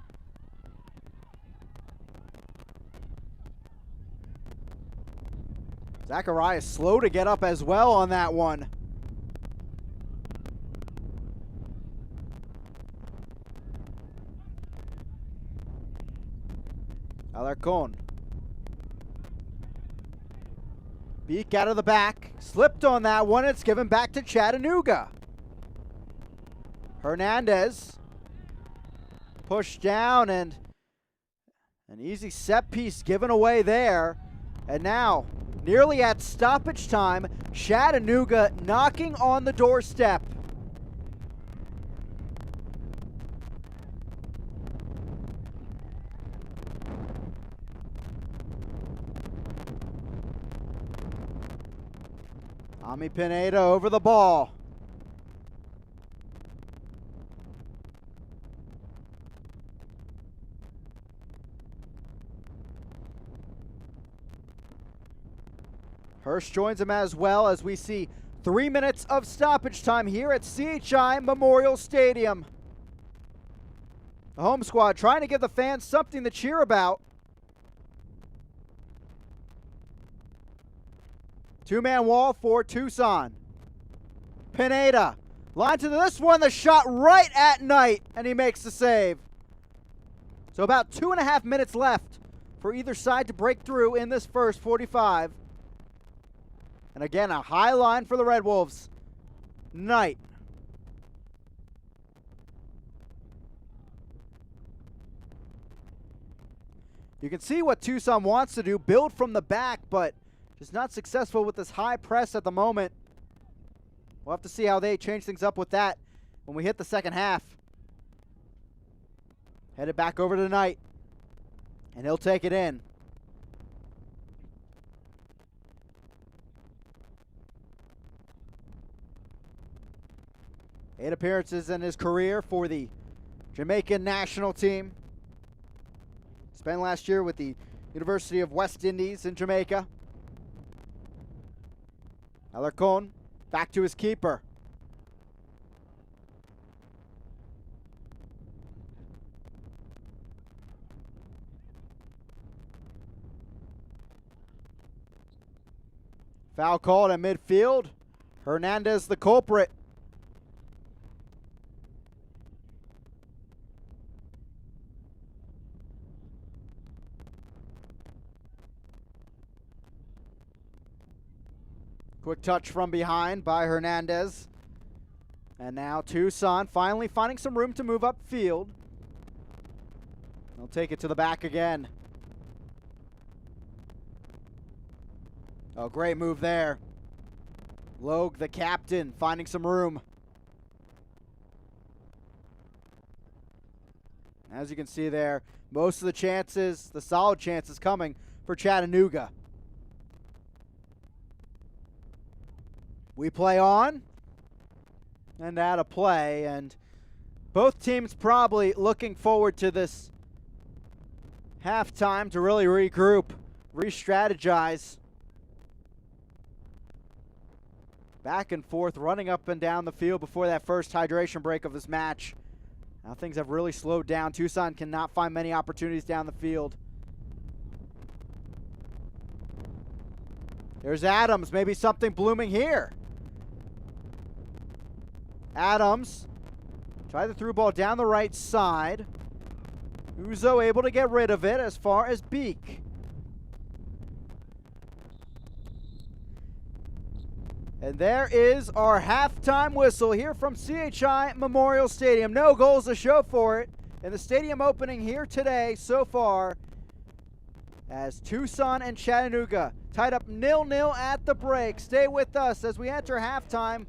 S1: Zacharias slow to get up as well on that one. Alarcon. Beak out of the back. Slipped on that one. It's given back to Chattanooga. Hernandez. Pushed down and an easy set piece given away there. And now, nearly at stoppage time, Chattanooga knocking on the doorstep. Ami Pineda over the ball. Hurst joins him as well as we see 3 minutes of stoppage time here at CHI Memorial Stadium. The home squad trying to give the fans something to cheer about. Two-man wall for Tucson. Pineda. Line to this one. The shot right at Knight. And he makes the save. So about 2.5 minutes left for either side to break through in this first 45. And again, a high line for the Red Wolves. Knight. You can see what Tucson wants to do, build from the back, but just not successful with this high press at the moment. We'll have to see how they change things up with that when we hit the second half. Headed back over to the Knight, and he'll take it in. Eight appearances in his career for the Jamaican national team. Spent last year with the University of West Indies in Jamaica. Alarcon back to his keeper. Foul called at midfield. Hernandez the culprit. Quick touch from behind by Hernandez. And now Tucson finally finding some room to move upfield. They'll take it to the back again. Oh, great move there. Logue, the captain, finding some room. As you can see there, most of the chances, the solid chances coming for Chattanooga. We play on, and out of play, and both teams probably looking forward to this halftime to really regroup, re-strategize. Back and forth, running up and down the field before that first hydration break of this match. Now things have really slowed down. Tucson cannot find many opportunities down the field. There's Adams, maybe something blooming here. Adams tried the through ball down the right side. Uzo able to get rid of it as far as Beek. And there is our halftime whistle here from CHI Memorial Stadium. No goals to show for it in the stadium opening here today so far, as Tucson and Chattanooga tied up 0-0 at the break. Stay with us as we enter halftime.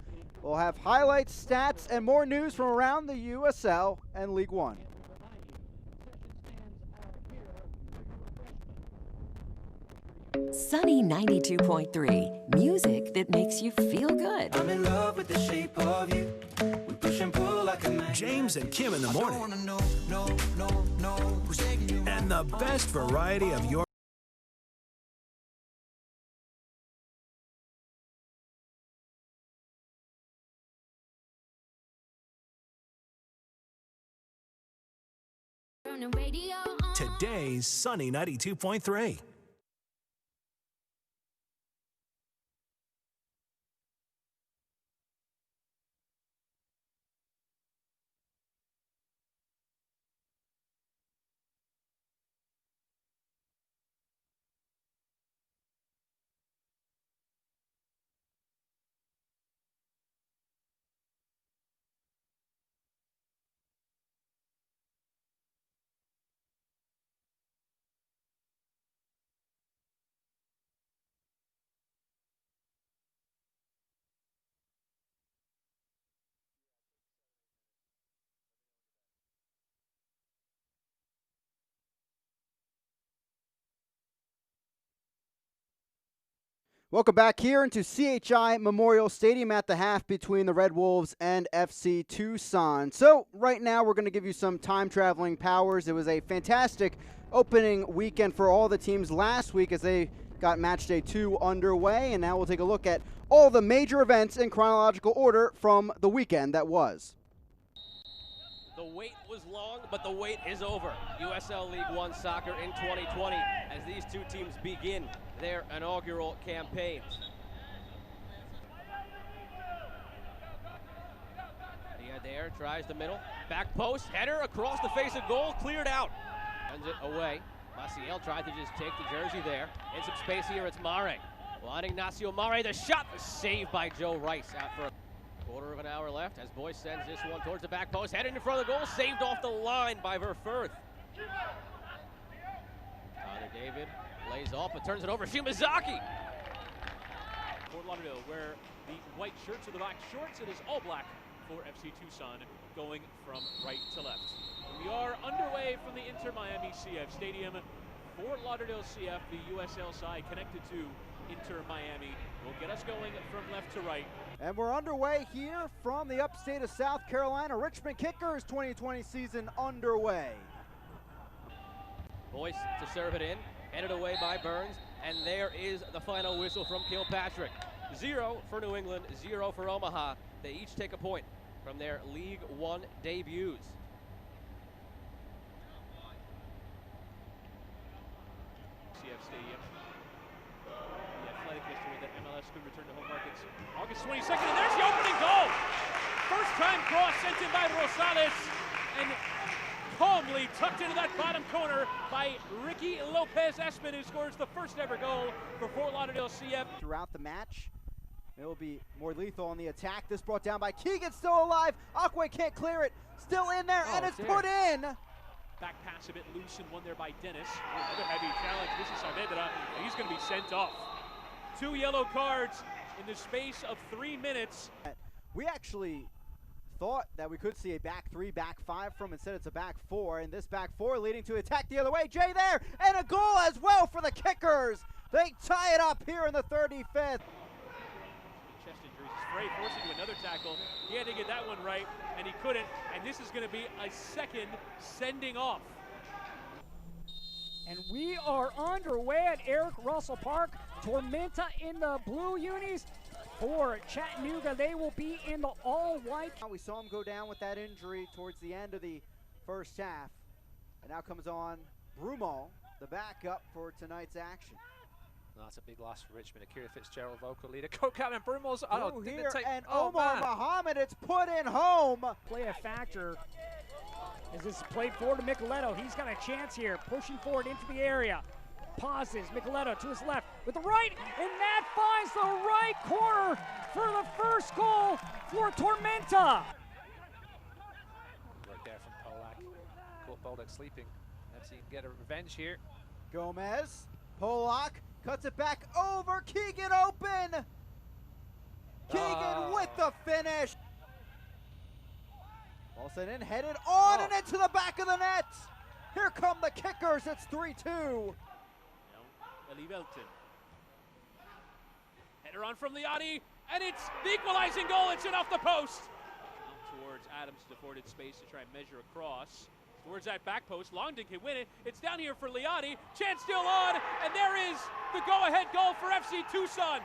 S1: We'll have highlights, stats, and more news from around the USL and League One.
S4: Sunny 92.3, music that makes you feel good.
S5: I'm in love with the shape of you. We push and pull like a magnet.
S6: James and Kim in the morning.
S5: I don't wanna know who's taking you.
S6: And the best variety of your today's Sunny 92.3.
S1: Welcome back here into CHI Memorial Stadium at the half between the Red Wolves and FC Tucson. So right now we're going to give you some time traveling powers. It was a fantastic opening weekend for all the teams last week as they got match day 2 underway, and now we'll take a look at all the major events in chronological order from the weekend that was.
S7: The wait was long, but the wait is over. USL League One soccer in 2020 as these two teams begin their inaugural campaigns. There tries the middle, back post, header across the face of goal, cleared out. Sends it away. Maciel tried to just take the jersey there. In some space here, it's Mare. Juan Ignacio Mare, the shot, the save by Joe Rice out for a quarter of an hour left as Boyce sends this one towards the back post, headed in front of the goal, saved off the line by Verfurth. Tyler David lays off, but turns it over. Shimazaki.
S8: Fort Lauderdale wear the white shirts or the black shorts. It is all black for FC Tucson, going from right to left. We are underway from the Inter Miami CF Stadium. Fort Lauderdale CF, the USL side connected to Inter Miami, will get us going from left to right.
S1: And we're underway here from the upstate of South Carolina. Richmond Kickers 2020 season underway.
S7: Boyce to serve it in, headed away by Burns, and there is the final whistle from Kilpatrick. 0 for New England, 0 for Omaha. They each take a point from their League One debuts.
S8: CF Stadium. The athletic history that MLS could return to home markets August 22nd, and there's the opening goal! First time cross sent in by Rosales, and calmly tucked into that bottom corner by Ricky Lopez Espin, who scores the first ever goal for Fort Lauderdale CF.
S1: Throughout the match, it will be more lethal on the attack. This brought down by Keegan, still alive. Aquay can't clear it, still in there, and it's put in.
S8: Back pass a bit loose and one there by Dennis. Another heavy challenge. This is Saavedra, and he's going to be sent off. 2 yellow cards in the space of 3 minutes.
S1: We actually thought that we could see a back 3, back 5 from, instead it's a back 4, and this back 4 leading to attack the other way. Jay there, and a goal as well for the Kickers. They tie it up here in the 35th.
S8: Chest injuries. Frey forcing to another tackle. He had to get that one right, and he couldn't. And this is going to be a second sending off.
S9: And we are underway at Eric Russell Park. Tormenta in the blue unis. For Chattanooga, they will be in the all-white.
S1: We saw him go down with that injury towards the end of the first half. And now comes on Brumal, the backup for tonight's action.
S10: That's a big loss for Richmond. Akira Fitzgerald, vocal leader. Co-captain Brumal's
S1: here, and Omar Muhammad, it's put in home.
S9: Play a factor as this is played forward to Micheletto. He's got a chance here, pushing forward into the area. Pauses, Micheletto to his left with the right, and that finds the right corner for the first goal for Tormenta.
S10: Right there from Polak. Caught Bolduc sleeping. Let's see if he can get a revenge here.
S1: Gomez, Polak cuts it back over, Keegan open. Keegan with the finish. Ball sent in, headed on and into the back of the net. Here come the Kickers, it's 3-2.
S8: Eli Velton. Header on from Liati, and it's the equalizing goal. It's in off the post. Out towards Adams, afforded space to try and measure across. Towards that back post, Longden can win it. It's down here for Liati. Chance still on, and there is the go-ahead goal for FC Tucson.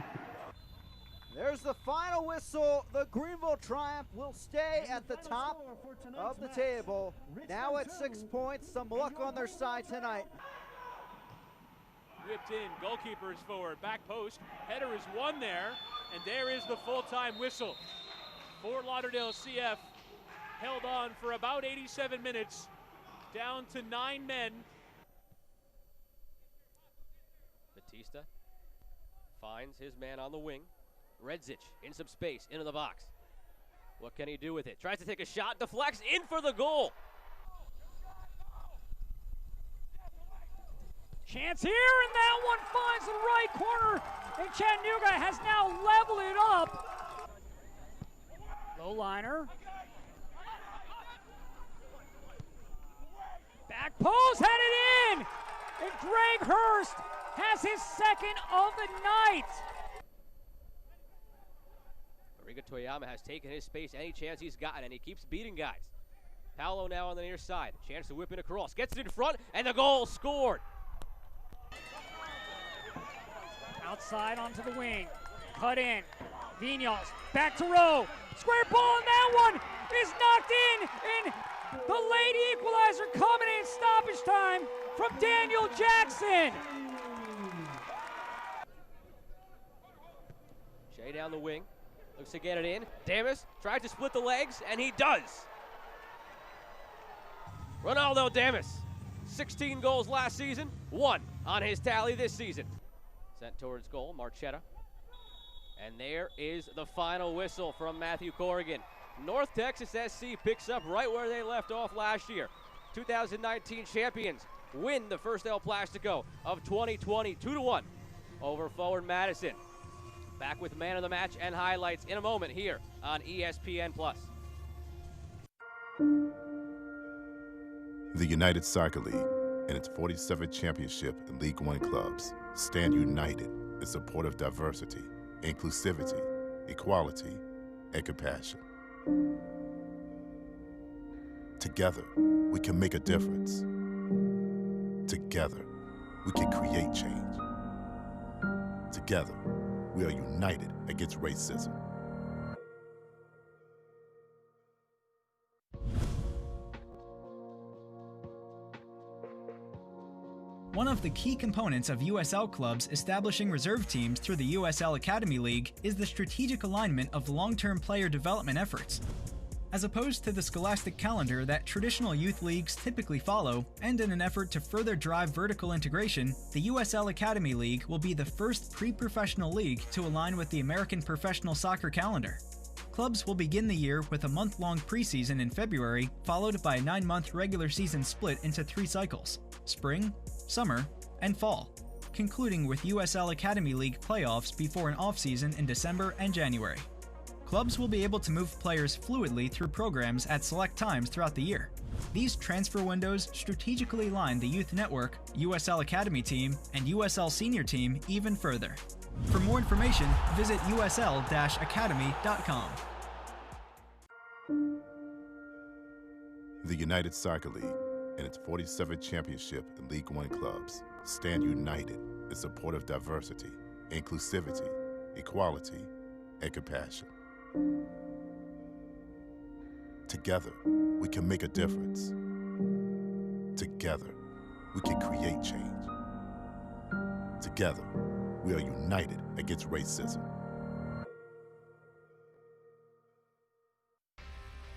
S1: There's the final whistle. The Greenville Triumph will stay at the top of the table. Now at 6 points, some luck on their side tonight.
S8: Whipped in, goalkeeper is forward, back post, header is won there, and there is the full-time whistle. Fort Lauderdale CF held on for about 87 minutes, down to 9 men.
S7: Batista finds his man on the wing. Redzic in some space, into the box. What can he do with it? Tries to take a shot, deflects, in for the goal.
S9: Chance here, and that one finds the right corner, and Chattanooga has now leveled it up. Low liner. Back post, headed in, and Greg Hurst has his second of the night.
S7: Riga Toyama has taken his space any chance he's gotten, and he keeps beating guys. Paolo now on the near side. Chance to whip it across. Gets it in front, and the goal scored.
S9: Outside onto the wing. Cut in. Vinos back to Rowe. Square ball, and that one is knocked in. And the late equalizer coming in stoppage time from Daniel Jackson.
S7: Shea down the wing. Looks to get it in. Damas tries to split the legs, and he does. Ronaldo Damas, 16 goals last season, 1 on his tally this season. Sent towards goal, Marchetta. And there is the final whistle from Matthew Corrigan. North Texas SC picks up right where they left off last year. 2019 champions win the first El Plastico of 2020 2-1 over Forward Madison. Back with man of the match and highlights in a moment here on ESPN+.
S11: The United Soccer League and its 47th championship in League One clubs stand united in support of diversity, inclusivity, equality, and compassion. Together, we can make a difference. Together, we can create change. Together, we are united against racism.
S12: One of the key components of USL clubs establishing reserve teams through the USL Academy League is the strategic alignment of long-term player development efforts. As opposed to the scholastic calendar that traditional youth leagues typically follow, and in an effort to further drive vertical integration, the USL Academy League will be the first pre-professional league to align with the American professional soccer calendar. Clubs will begin the year with a month-long preseason in February, followed by a 9-month regular season split into 3 cycles: spring, summer, and fall, concluding with USL Academy League playoffs before an off-season in December and January. Clubs will be able to move players fluidly through programs at select times throughout the year. These transfer windows strategically line the Youth Network, USL Academy Team, and USL Senior Team even further. For more information, visit usl-academy.com.
S11: The United Soccer League and its 47th championship in League One clubs stand united in support of diversity, inclusivity, equality, and compassion. Together, we can make a difference. Together, we can create change. Together, we are united against racism.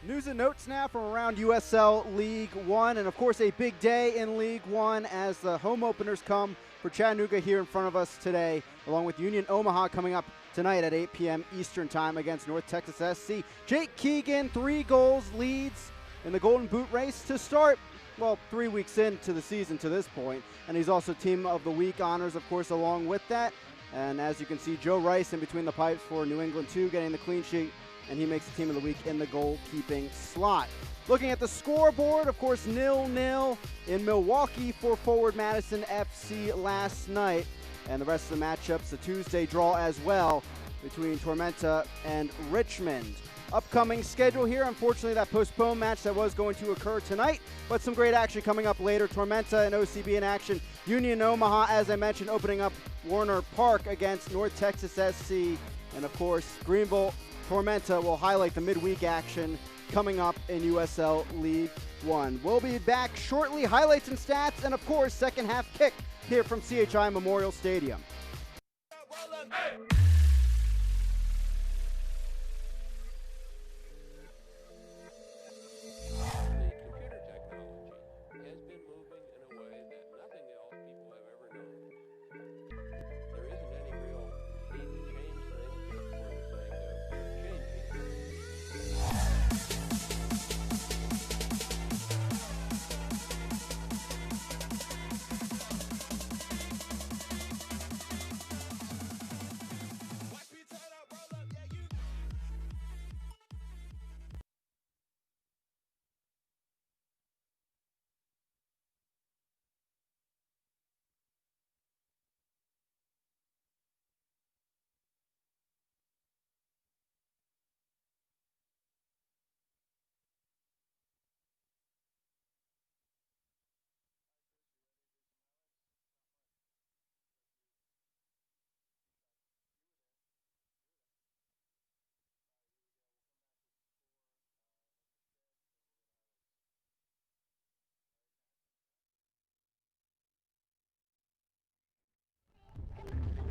S1: News and notes now from around USL League One, and of course a big day in League One as the home openers come for Chattanooga here in front of us today, along with Union Omaha coming up tonight at 8 p.m. Eastern Time against North Texas SC. Jake Keegan, 3 goals, leads in the Golden Boot race to start, well, 3 weeks into the season to this point, and he's also Team of the Week honors, of course, along with that. And as you can see, Joe Rice in between the pipes for New England 2 getting the clean sheet, and he makes the Team of the Week in the goalkeeping slot. Looking at the scoreboard, of course, 0-0 in Milwaukee for Forward Madison FC last night. And the rest of the matchups, a Tuesday draw as well between Tormenta and Richmond. Upcoming schedule here, unfortunately, that postponed match that was going to occur tonight, but some great action coming up later. Tormenta and OCB in action. Union Omaha, as I mentioned, opening up Warner Park against North Texas SC. And, of course, Greenville Tormenta will highlight the midweek action coming up in USL League One. We'll be back shortly. Highlights and stats, and, of course, second half kick here from CHI Memorial Stadium.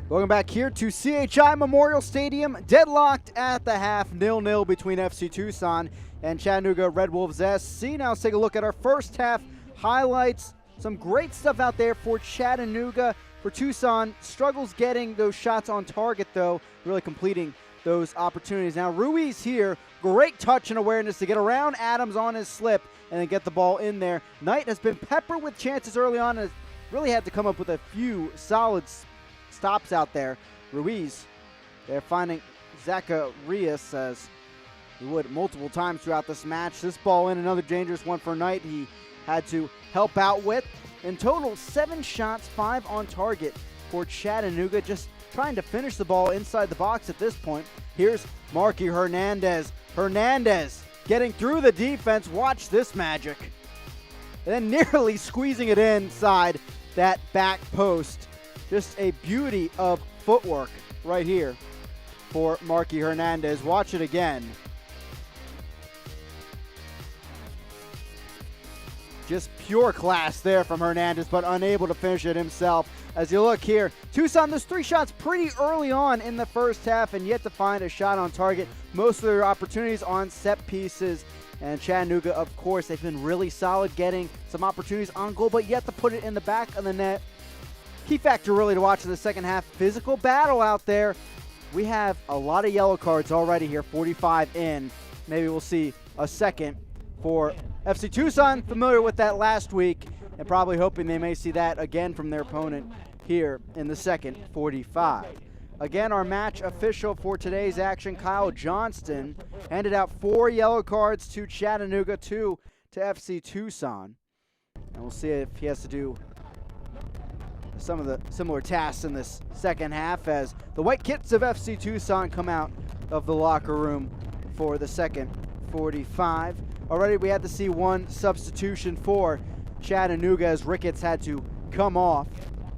S1: Welcome back here to CHI Memorial Stadium, deadlocked at the half, 0-0 between FC Tucson and Chattanooga Red Wolves SC. Now let's take a look at our first half highlights. Some great stuff out there for Chattanooga. For Tucson, struggles getting those shots on target, though, really completing those opportunities. Now Ruiz here, great touch and awareness to get around Adams on his slip and then get the ball in there. Knight has been peppered with chances early on and has really had to come up with a few solid stops out there. Ruiz, they're finding Zacharias as he would multiple times throughout this match. This ball in, another dangerous one for Knight. He had to help out with. In total, 7 shots, 5 on target for Chattanooga, just trying to finish the ball inside the box at this point. Here's Marky Hernandez. Hernandez getting through the defense. Watch this magic. And then nearly squeezing it inside that back post. Just a beauty of footwork right here for Marky Hernandez. Watch it again. Just pure class there from Hernandez, but unable to finish it himself. As you look here, Tucson, there's 3 shots pretty early on in the first half and yet to find a shot on target. Most of their opportunities on set pieces. And Chattanooga, of course, they've been really solid getting some opportunities on goal, but yet to put it in the back of the net. Key factor really to watch in the second half. Physical battle out there. We have a lot of yellow cards already here, 45 in. Maybe we'll see a second for FC Tucson, familiar with that last week, and probably hoping they may see that again from their opponent here in the second 45. Again, our match official for today's action, Kyle Johnston, handed out 4 yellow cards to Chattanooga, 2 to FC Tucson. And we'll see if he has to do some of the similar tasks in this second half as the white kits of FC Tucson come out of the locker room for the second 45. Already we had to see 1 substitution for Chattanooga as Ricketts had to come off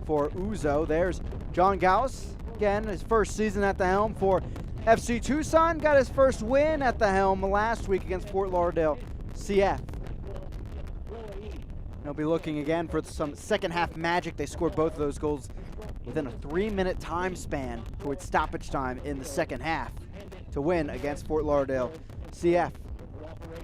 S1: for Uzo. There's John Gauss, again, his first season at the helm for FC Tucson. Got his first win at the helm last week against Fort Lauderdale CF. They'll be looking again for some second half magic. They scored both of those goals within a 3-minute time span towards stoppage time in the second half to win against Fort Lauderdale CF.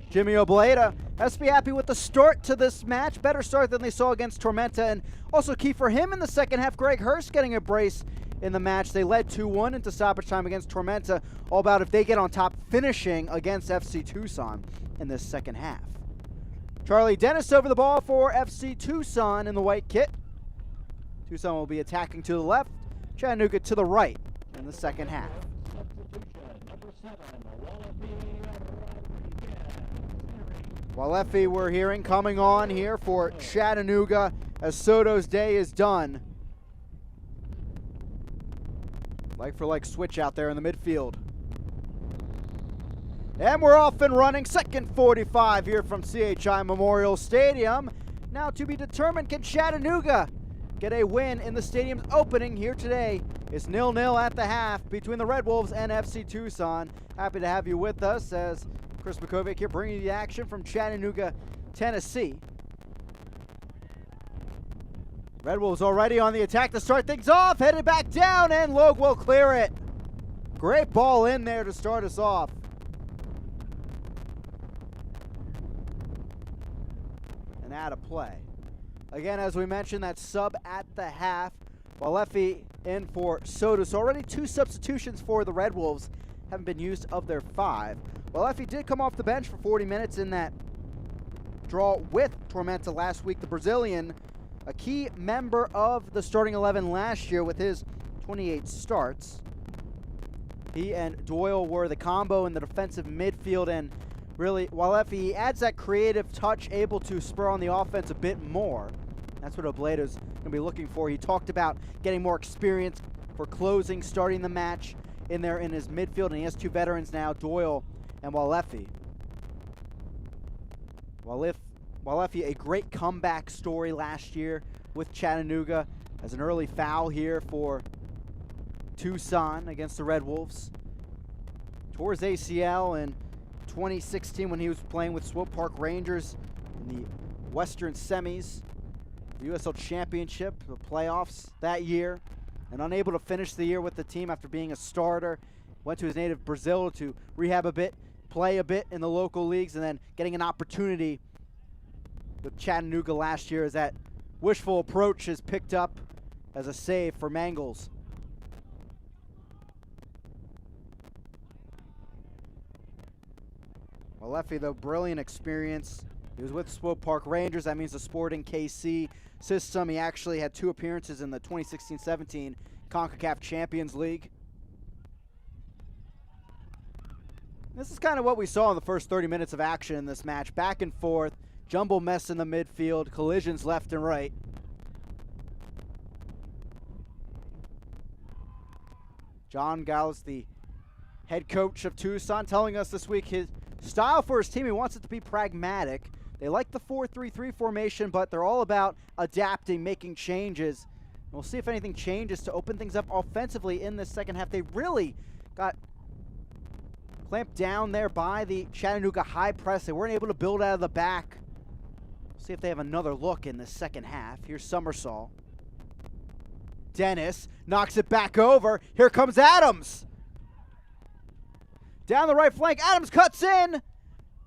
S1: Jimmy Obleda has to be happy with the start to this match. Better start than they saw against Tormenta. And also key for him in the second half, Greg Hurst getting a brace in the match. They led 2-1 into stoppage time against Tormenta. All about if they get on top, finishing against FC Tucson in this second half. Charlie Dennis over the ball for FC Tucson in the white kit. Tucson will be attacking to the left, Chattanooga to the right in the second half. Walefi we're hearing coming on here for Chattanooga as Soto's day is done. Like for like switch out there in the midfield. And we're off and running. Second 45 here from CHI Memorial Stadium. Now to be determined, can Chattanooga get a win in the stadium's opening here today? It's 0-0 at the half between the Red Wolves and FC Tucson. Happy to have you with us as Chris Makovic here bringing you the action from Chattanooga, Tennessee. Red Wolves already on the attack to start things off. Headed back down and Logue will clear it. Great ball in there to start us off. And out of play. Again, as we mentioned, that sub at the half. Walefi in for Soto. So already 2 substitutions for the Red Wolves. Haven't been used of their 5. Walefi did come off the bench for 40 minutes in that draw with Tormenta last week. The Brazilian, a key member of the starting 11 last year with his 28 starts. He and Doyle were the combo in the defensive midfield, and really, Walefi adds that creative touch, able to spur on the offense a bit more. That's what Obleda's going to be looking for. He talked about getting more experience for closing, starting the match in there in his midfield, and he has 2 veterans now, Doyle and Walefi. Walefi, a great comeback story last year with Chattanooga as an early foul here for Tucson against the Red Wolves. Tore his ACL in 2016 when he was playing with Swope Park Rangers in the Western Semis, the USL Championship, the playoffs that year, and unable to finish the year with the team after being a starter. Went to his native Brazil to rehab a bit, play a bit in the local leagues, and then getting an opportunity with Chattanooga last year as that wishful approach is picked up as a save for Mangles. Walefi, though, brilliant experience. He was with Swope Park Rangers. That means the Sporting KC system. He actually had 2 appearances in the 2016-17 CONCACAF Champions League. This is kind of what we saw in the first 30 minutes of action in this match. Back and forth, jumble mess in the midfield, collisions left and right. John Gallus, the head coach of Tucson, telling us this week his style for his team, he wants it to be pragmatic. They like the 4-3-3 formation, but they're all about adapting, making changes. And we'll see if anything changes to open things up offensively in this second half. They really got clamped down there by the Chattanooga high press. They weren't able to build out of the back. We'll see if they have another look in the second half. Here's Summersall. Dennis knocks it back over. Here comes Adams. Down the right flank, Adams cuts in,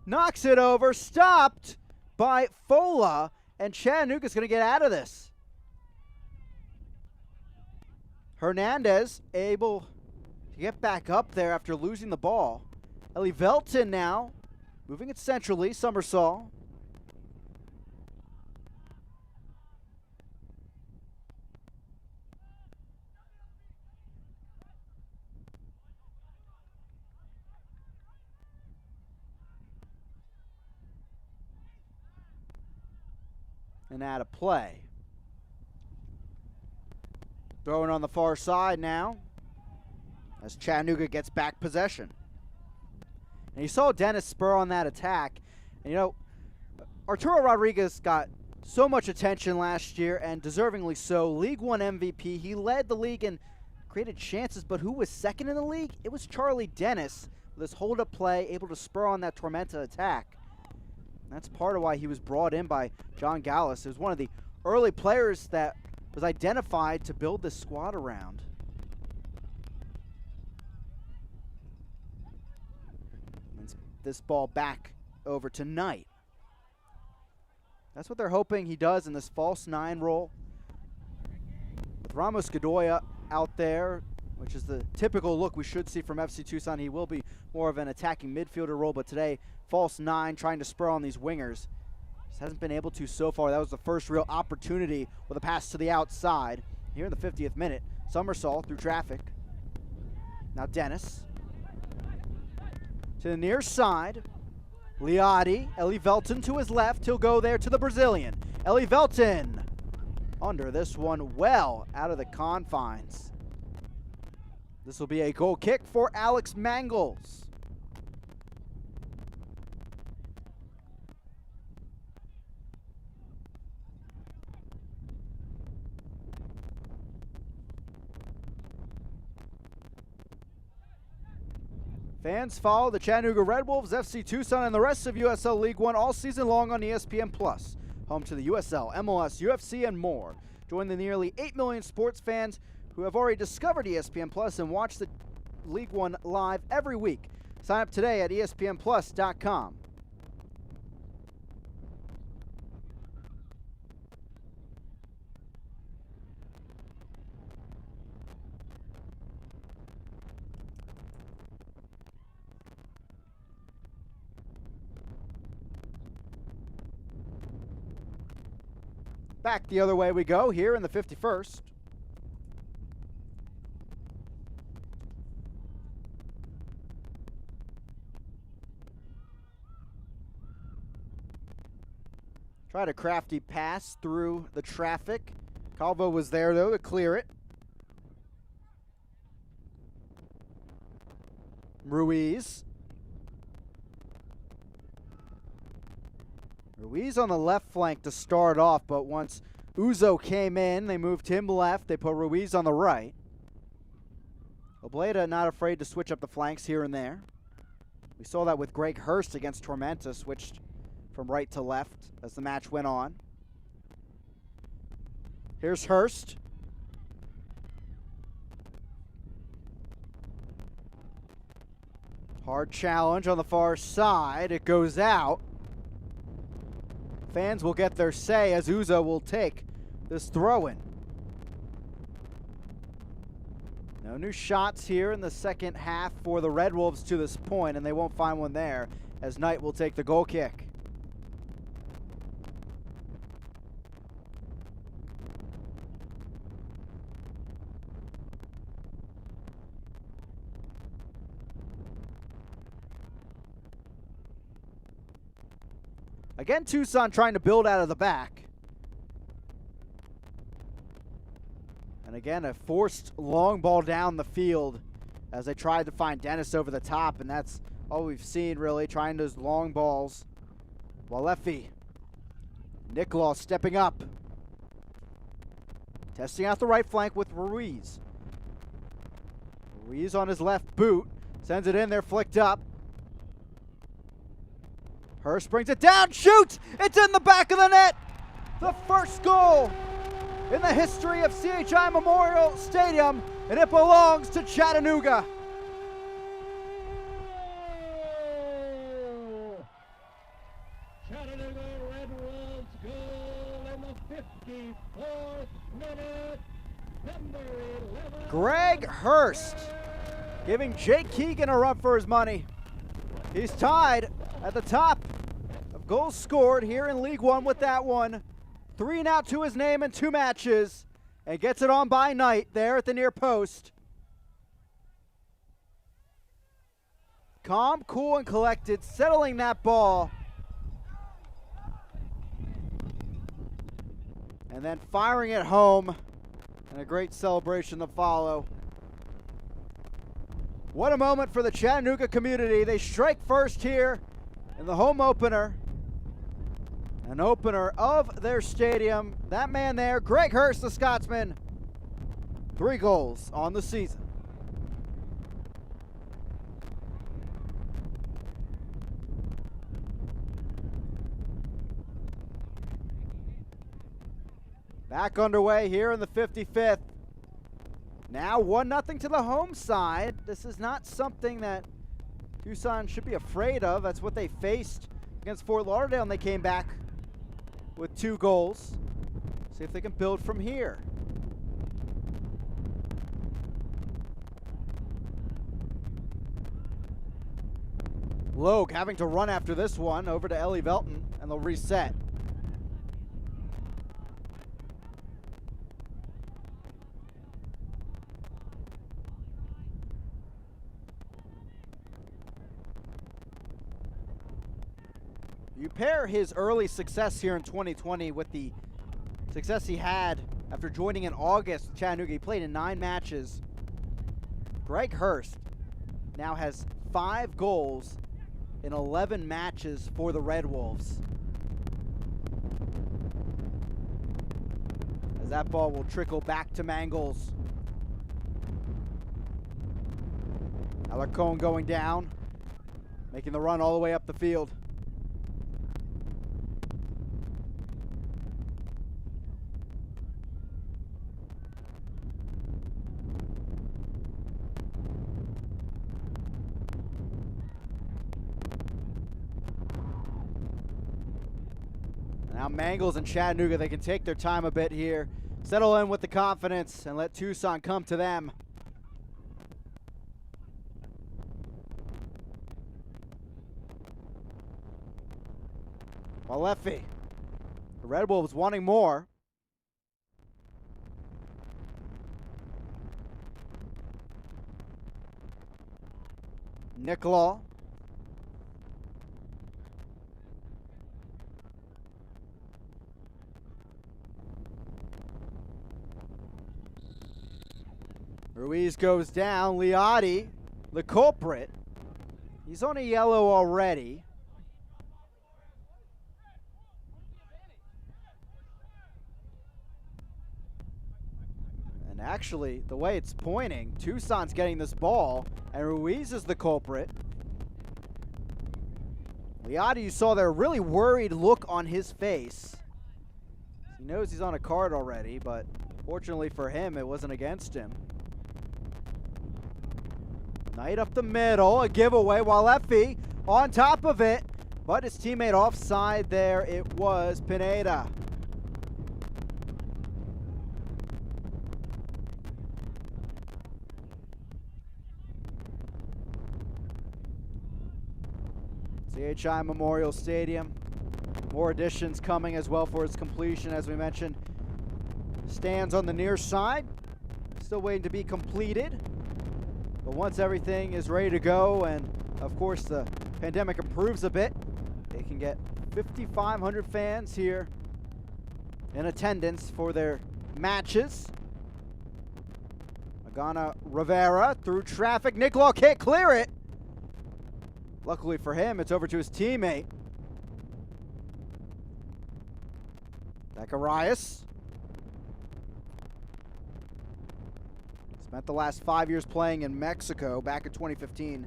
S1: knocks it over, stopped by Fola, and Chattanooga's going to get out of this. Hernandez able to get back up there after losing the ball. Ellie Velton now moving it centrally, Summersall. And out of play. Throwing on the far side now as Chattanooga gets back possession. And you saw Dennis spur on that attack. And you know, Arturo Rodriguez got so much attention last year, and deservingly so. League One MVP. He led the league and created chances, but who was second in the league? It was Charlie Dennis with his hold-up play, able to spur on that Tormenta attack. That's part of why he was brought in by John Gallus. It was one of the early players that was identified to build this squad around. And this ball back over to Knight. That's what they're hoping he does in this false 9 role. With Ramos Godoya out there, which is the typical look we should see from FC Tucson, he will be more of an attacking midfielder role, but today, false 9, trying to spur on these wingers. Just hasn't been able to so far. That was the first real opportunity with a pass to the outside. Here in the 50th minute, Summersall through traffic. Now Dennis. To the near side. Liotti, Ellie Velton to his left. He'll go there to the Brazilian. Ellie Velton under this one, well out of the confines. This will be a goal kick for Alex Mangles. Fans follow the Chattanooga Red Wolves, FC Tucson, and the rest of USL League One all season long on ESPN+, home to the USL, MLS, UFC, and more. Join the nearly 8 million sports fans who have already discovered ESPN+ and watch the League One live every week. Sign up today at ESPNplus.com. Back the other way we go here in the 51st. Tried a crafty pass through the traffic. Calvo was there, though, to clear it. Ruiz. Ruiz on the left flank to start off, but once Uzo came in, they moved him left. They put Ruiz on the right. Obleda not afraid to switch up the flanks here and there. We saw that with Greg Hurst against Tormenta, switched from right to left as the match went on. Here's Hurst. Hard challenge on the far side. It goes out. Fans will get their say as Uzo will take this throw-in. No new shots here in the second half for the Red Wolves to this point, and they won't find one there as Knight will take the goal kick. Again, Tucson trying to build out of the back. And again, a forced long ball down the field as they tried to find Dennis over the top, and that's all we've seen really, trying those long balls. Walefi. Nicolau stepping up. Testing out the right flank with Ruiz. Ruiz on his left boot. Sends it in there, flicked up. Hurst brings it down, shoots! It's in the back of the net! The first goal in the history of CHI Memorial Stadium, and it belongs to Chattanooga.
S3: Chattanooga Red Wolves goal in the 54th minute. Number 11.
S1: Greg Hurst giving Jake Keegan a run for his money. He's tied at the top of goals scored here in League One with that one. 3 now to his name in 2 matches, and gets it on by Knight there at the near post. Calm, cool, and collected, settling that ball. And then firing it home, and a great celebration to follow. What a moment for the Chattanooga community. They strike first here in the home opener. An opener of their stadium. That man there, Greg Hurst, the Scotsman. 3 goals on the season. Back underway here in the 55th. Now 1-0 to the home side. This is not something that Tucson should be afraid of. That's what they faced against Fort Lauderdale, and they came back with 2 goals. See if they can build from here. Logue having to run after this one over to Ellie Velton, and they'll reset. You pair his early success here in 2020 with the success he had after joining in August with Chattanooga. He played in 9 matches. Greg Hurst now has 5 goals in 11 matches for the Red Wolves. As that ball will trickle back to Mangles. Alarcon going down, making the run all the way up the field. Now Mangles and Chattanooga, they can take their time a bit here, settle in with the confidence, and let Tucson come to them. Walefi. The Red Wolves wanting more. Nicolau. Ruiz goes down. Liotti, the culprit. He's on a yellow already. And actually, the way it's pointing, Tucson's getting this ball, and Ruiz is the culprit. Liotti, you saw there, really worried look on his face. He knows he's on a card already, but fortunately for him, it wasn't against him. Knight up the middle, a giveaway. Walefi on top of it, but his teammate offside there. It was Pineda. CHI Memorial Stadium. More additions coming as well for its completion, as we mentioned. Stands on the near side, still waiting to be completed. But once everything is ready to go, and of course the pandemic improves a bit, they can get 5,500 fans here in attendance for their matches. Magana Rivera through traffic. Nicolau can't clear it. Luckily for him, it's over to his teammate. Zacharias. Spent the last 5 years playing in Mexico. Back in 2015,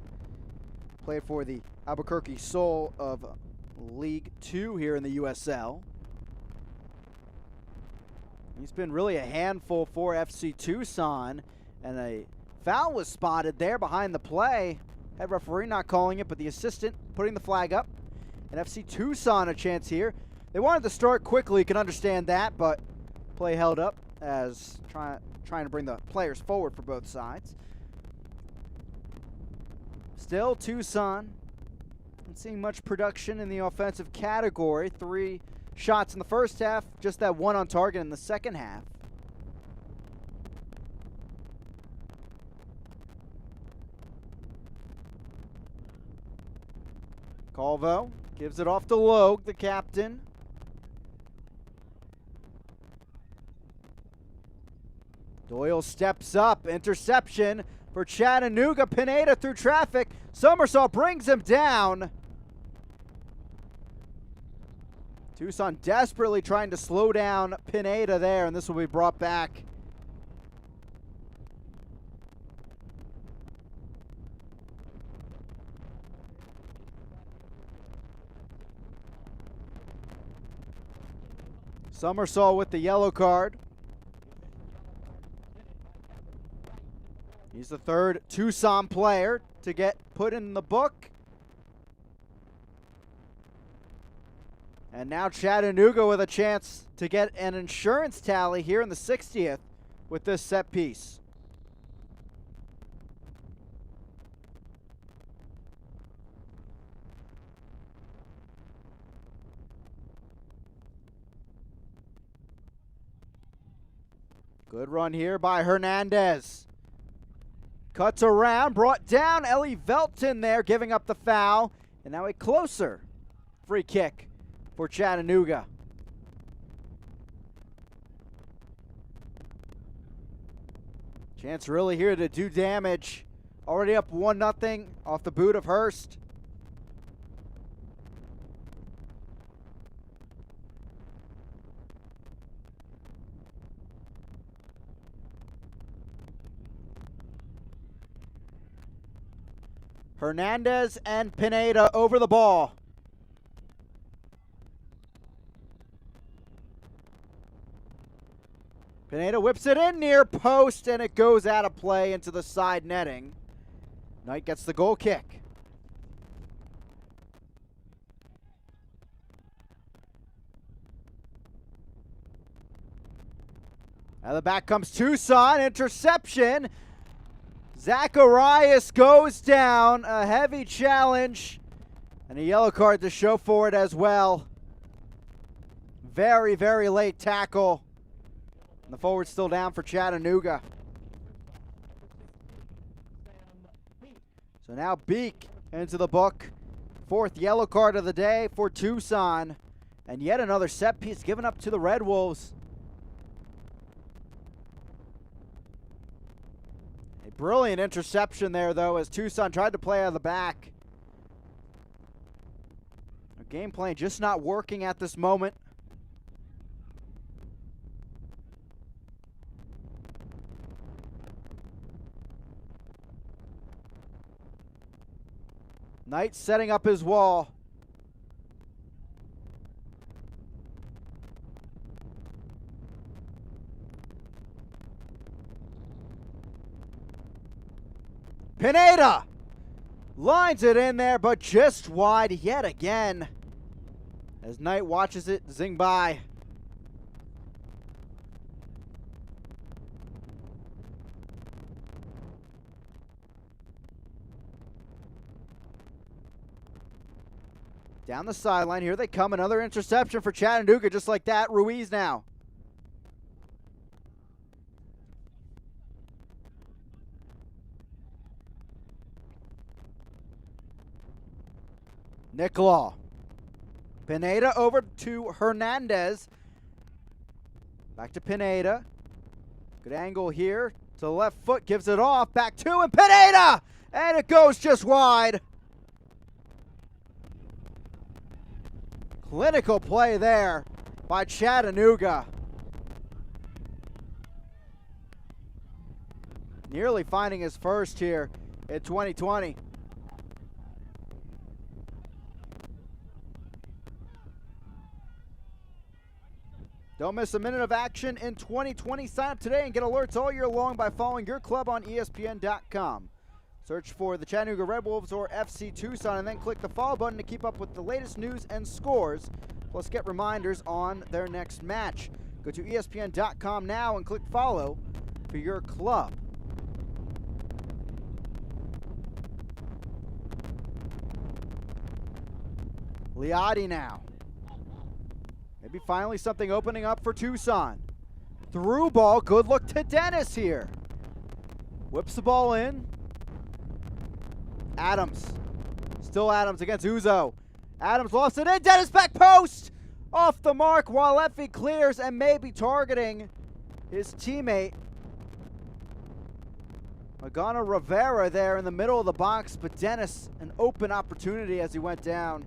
S1: played for the Albuquerque Soul of League 2 here in the USL. He's been really a handful for FC Tucson, and a foul was spotted there behind the play. Head referee not calling it, but the assistant putting the flag up. And FC Tucson a chance here. They wanted to start quickly, you can understand that, but play held up as trying to bring the players forward for both sides. Still Tucson not seeing much production in the offensive category. 3 shots in the first half, just that 1 on target in the second half. Calvo gives it off to Logue, the captain. Doyle steps up, interception for Chattanooga. Pineda through traffic. Somersault brings him down. Tucson desperately trying to slow down Pineda there, and this will be brought back. Somersault with the yellow card. He's the 3rd Tucson player to get put in the book. And now Chattanooga with a chance to get an insurance tally here in the 60th with this set piece. Good run here by Hernandez. Cuts around, brought down. Ellie Velton there giving up the foul. And now a closer free kick for Chattanooga. Chance really here to do damage. Already up 1-0 off the boot of Hurst. Hernandez and Pineda over the ball. Pineda whips it in near post, and it goes out of play into the side netting. Knight gets the goal kick. Out of the back comes Tucson, interception. Zacharias goes down, a heavy challenge, and a yellow card to show for it as well. Very, very late tackle. And the forward's still down for Chattanooga. So now Beek into the book. 4th yellow card of the day for Tucson. And yet another set piece given up to the Red Wolves. A brilliant interception there, though, as Tucson tried to play out of the back. Their game plan just not working at this moment. Knight setting up his wall. Pineda lines it in there, but just wide yet again as Knight watches it zing by. Down the sideline, here they come. Another interception for Chattanooga, just like that. Ruiz now. Nicolau. Pineda over to Hernandez. Back to Pineda. Good angle here to the left foot, gives it off. Back to and Pineda! And it goes just wide. Clinical play there by Chattanooga. Nearly finding his first here in 2020. Don't miss a minute of action in 2020. Sign up today and get alerts all year long by following your club on ESPN.com. Search for the Chattanooga Red Wolves or FC Tucson and then click the follow button to keep up with the latest news and scores. Plus get reminders on their next match. Go to ESPN.com now and click follow for your club. Liotti now. Maybe finally something opening up for Tucson. Through ball, good look to Dennis here. Whips the ball in. Adams. Still Adams against Uzo. Adams lost it in. Dennis back post. Off the mark while Effie clears and maybe targeting his teammate. Magana Rivera there in the middle of the box, but Dennis an open opportunity as he went down.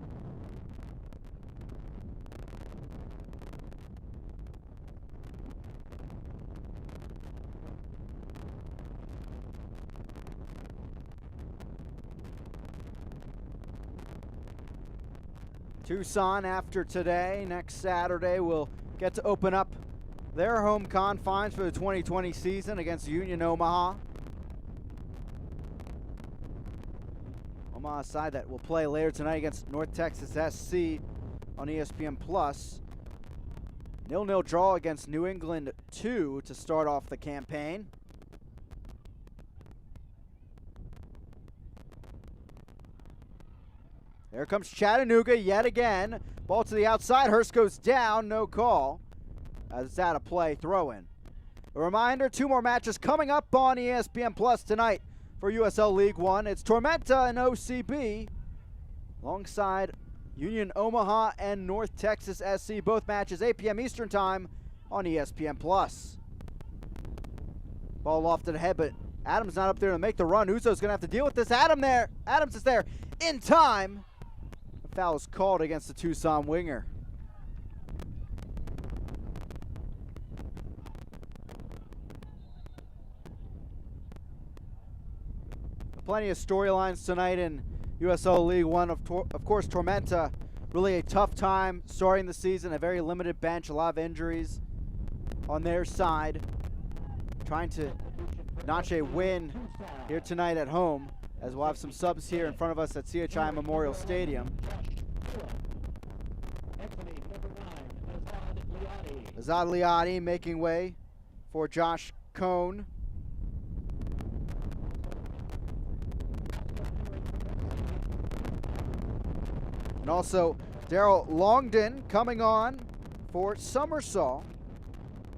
S1: Tucson after today, next Saturday, will get to open up their home confines for the 2020 season against Union Omaha. Omaha side that will play later tonight against North Texas SC on ESPN+. 0-0 draw against New England 2 to start off the campaign. There comes Chattanooga yet again. Ball to the outside. Hurst goes down. No call. As it's out of play. Throw in. A reminder, 2 more matches coming up on ESPN Plus tonight for USL League One. It's Tormenta and OCB alongside Union Omaha and North Texas SC. Both matches 8 p.m. Eastern Time on ESPN Plus. Ball lofted ahead, but Adams not up there to make the run. Uzo's going to have to deal with this. Adams is there in time. Foul is called against the Tucson winger. Plenty of storylines tonight in USL League One. Of course, Tormenta, really a tough time starting the season. A very limited bench, a lot of injuries on their side. Trying to notch a win here tonight at home, as we'll have some subs here in front of us at CHI Memorial Stadium. Azad Liotti making way for Josh Cohn. And also Daryl Longden coming on for Summersall.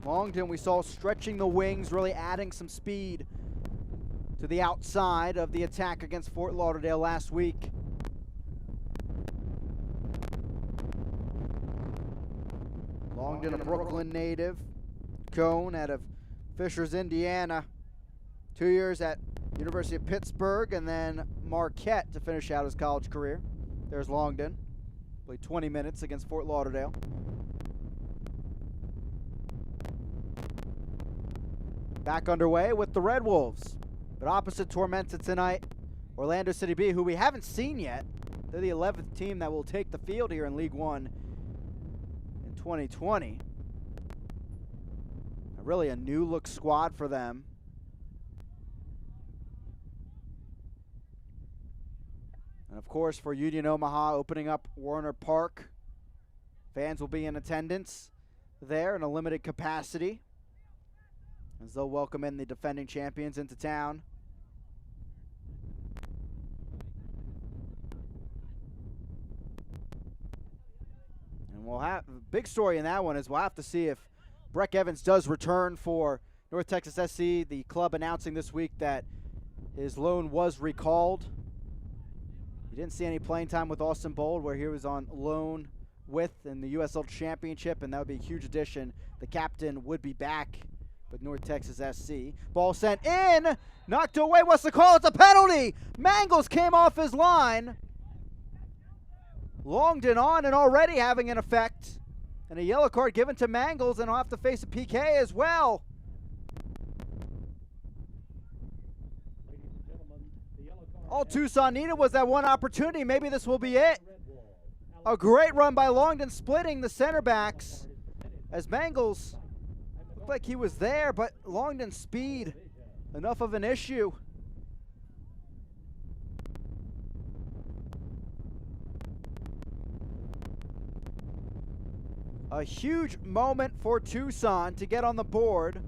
S1: Longden we saw stretching the wings, really adding some speed to the outside of the attack against Fort Lauderdale last week. Longden, a Brooklyn native. Cohn out of Fishers, Indiana. 2 years at University of Pittsburgh and then Marquette to finish out his college career. There's Longden. Played 20 minutes against Fort Lauderdale. Back underway with the Red Wolves. But opposite Tormenta tonight, Orlando City B, who we haven't seen yet. They're the 11th team that will take the field here in League One in 2020. Really a new look squad for them. And of course for Union Omaha opening up Warner Park. Fans will be in attendance there in a limited capacity, as they'll welcome in the defending champions into town. And we'll have a big story in that one is we'll have to see if Breck Evans does return for North Texas SC. The club announcing this week that his loan was recalled. He didn't see any playing time with Austin Bold, where he was on loan with in the USL Championship, and that would be a huge addition. The captain would be back with North Texas SC. Ball sent in, knocked away. What's the call? It's a penalty. Mangles came off his line. Longden on and already having an effect. And a yellow card given to Mangles, and he'll have to face a PK as well. All Tucson needed was that one opportunity. Maybe this will be it. A great run by Longden, splitting the center backs as Mangles looked like he was there, but Longden's speed, enough of an issue. A huge moment for Tucson to get on the board.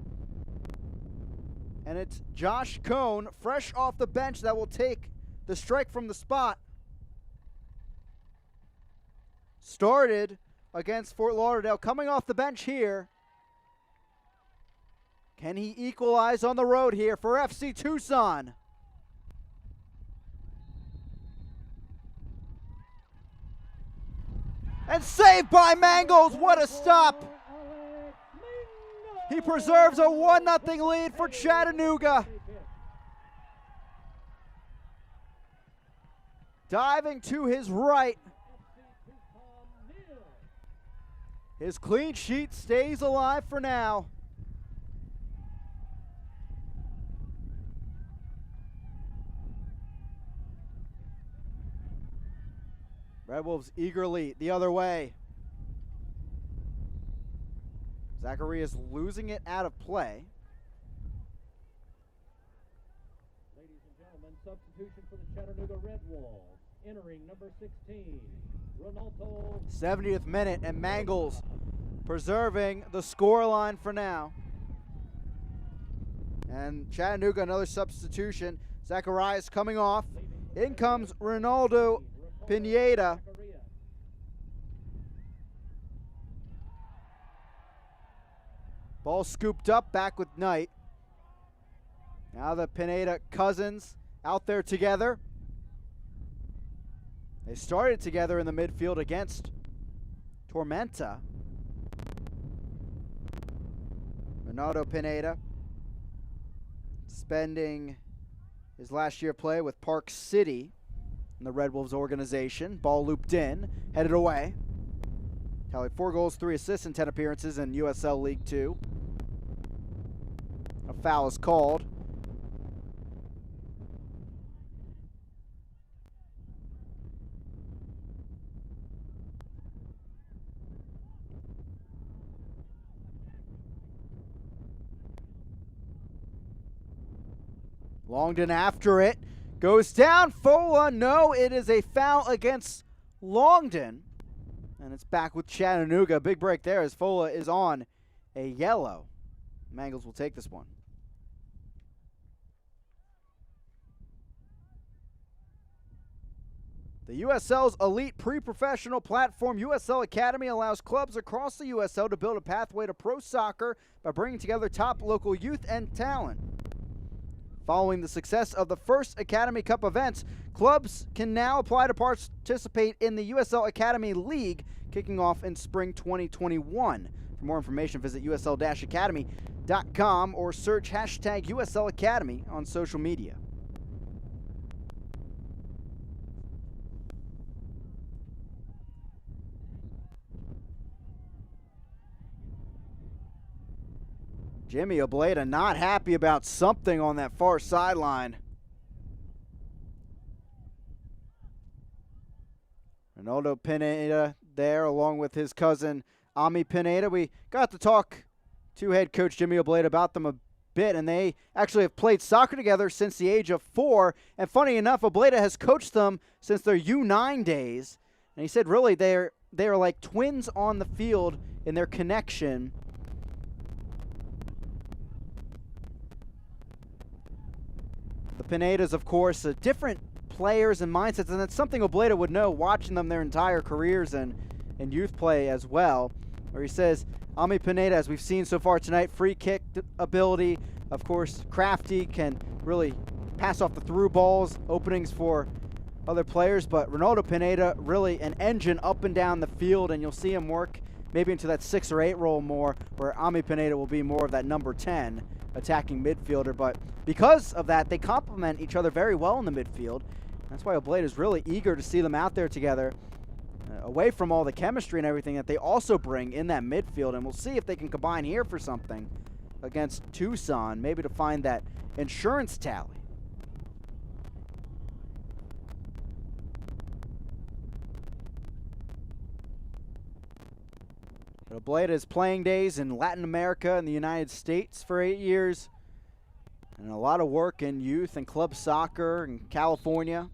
S1: And it's Josh Cohn, fresh off the bench, that will take the strike from the spot. Started against Fort Lauderdale, coming off the bench here. Can he equalize on the road here for FC Tucson? And saved by Mangles. What a stop. He preserves a 1-0 lead for Chattanooga. Diving to his right. His clean sheet stays alive for now. Red Wolves eagerly the other way. Zacharias losing it out of play.
S3: Ladies and gentlemen, substitution for the Chattanooga Red Wolves. Entering number 16, Ronaldo.
S1: 70th minute, and Mangles preserving the scoreline for now. And Chattanooga, another substitution. Zacharias coming off. In comes Ronaldo Pineda. Ball scooped up, back with Knight. Now the Pineda cousins out there together. They started together in the midfield against Tormenta. Ronaldo Pineda spending his last year play with Park City in the Red Wolves organization. Ball looped in, headed away. Tallied 4 goals, 3 assists in 10 appearances in USL League 2. A foul is called. Longden after it. Goes down. Fola, no, it is a foul against Longden. And it's back with Chattanooga. Big break there as Fola is on a yellow. Mangles will take this one. The USL's elite pre-professional platform, USL Academy, allows clubs across the USL to build a pathway to pro soccer by bringing together top local youth and talent. Following the success of the first Academy Cup events, clubs can now apply to participate in the USL Academy League, kicking off in spring 2021. For more information, visit usl-academy.com or search hashtag USL Academy on social media. Jimmy Obleda not happy about something on that far sideline. Ronaldo Pineda there along with his cousin Ami Pineda. We got to talk to head coach Jimmy Obleda about them a bit, and they actually have played soccer together since the age of 4. And funny enough, Obleda has coached them since their U9 days. And he said really they are like twins on the field in their connection. The Pinedas, of course, different players and mindsets, and that's something Obleda would know watching them their entire careers and youth play as well. Where he says, Ami Pineda, as we've seen so far tonight, free kick ability, of course, crafty, can really pass off the through balls, openings for other players, but Ronaldo Pineda really an engine up and down the field, and you'll see him work maybe into that 6 or 8 role more, where Ami Pineda will be more of that number 10 attacking midfielder. But because of that, they complement each other very well in the midfield. That's why Oblate is really eager to see them out there together, away from all the chemistry and everything that they also bring in that midfield. And we'll see if they can combine here for something against Tucson, maybe to find that insurance tally. Oblate has playing days in Latin America and the United States for 8 years, and a lot of work in youth and club soccer in California.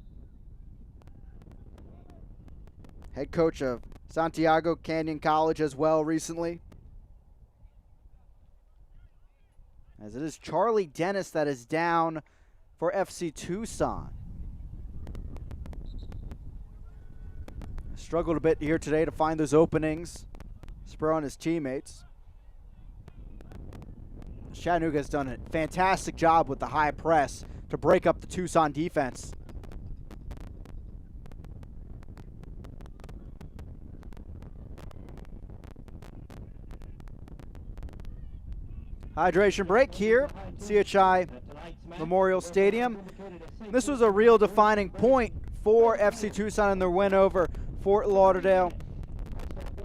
S1: Head coach of Santiago Canyon College as well recently. As it is Charlie Dennis that is down for FC Tucson. Struggled a bit here today to find those openings. Spur on his teammates. Chattanooga has done a fantastic job with the high press to break up the Tucson defense. Hydration break here, CHI Memorial Stadium. This was a real defining point for FC Tucson in their win over Fort Lauderdale.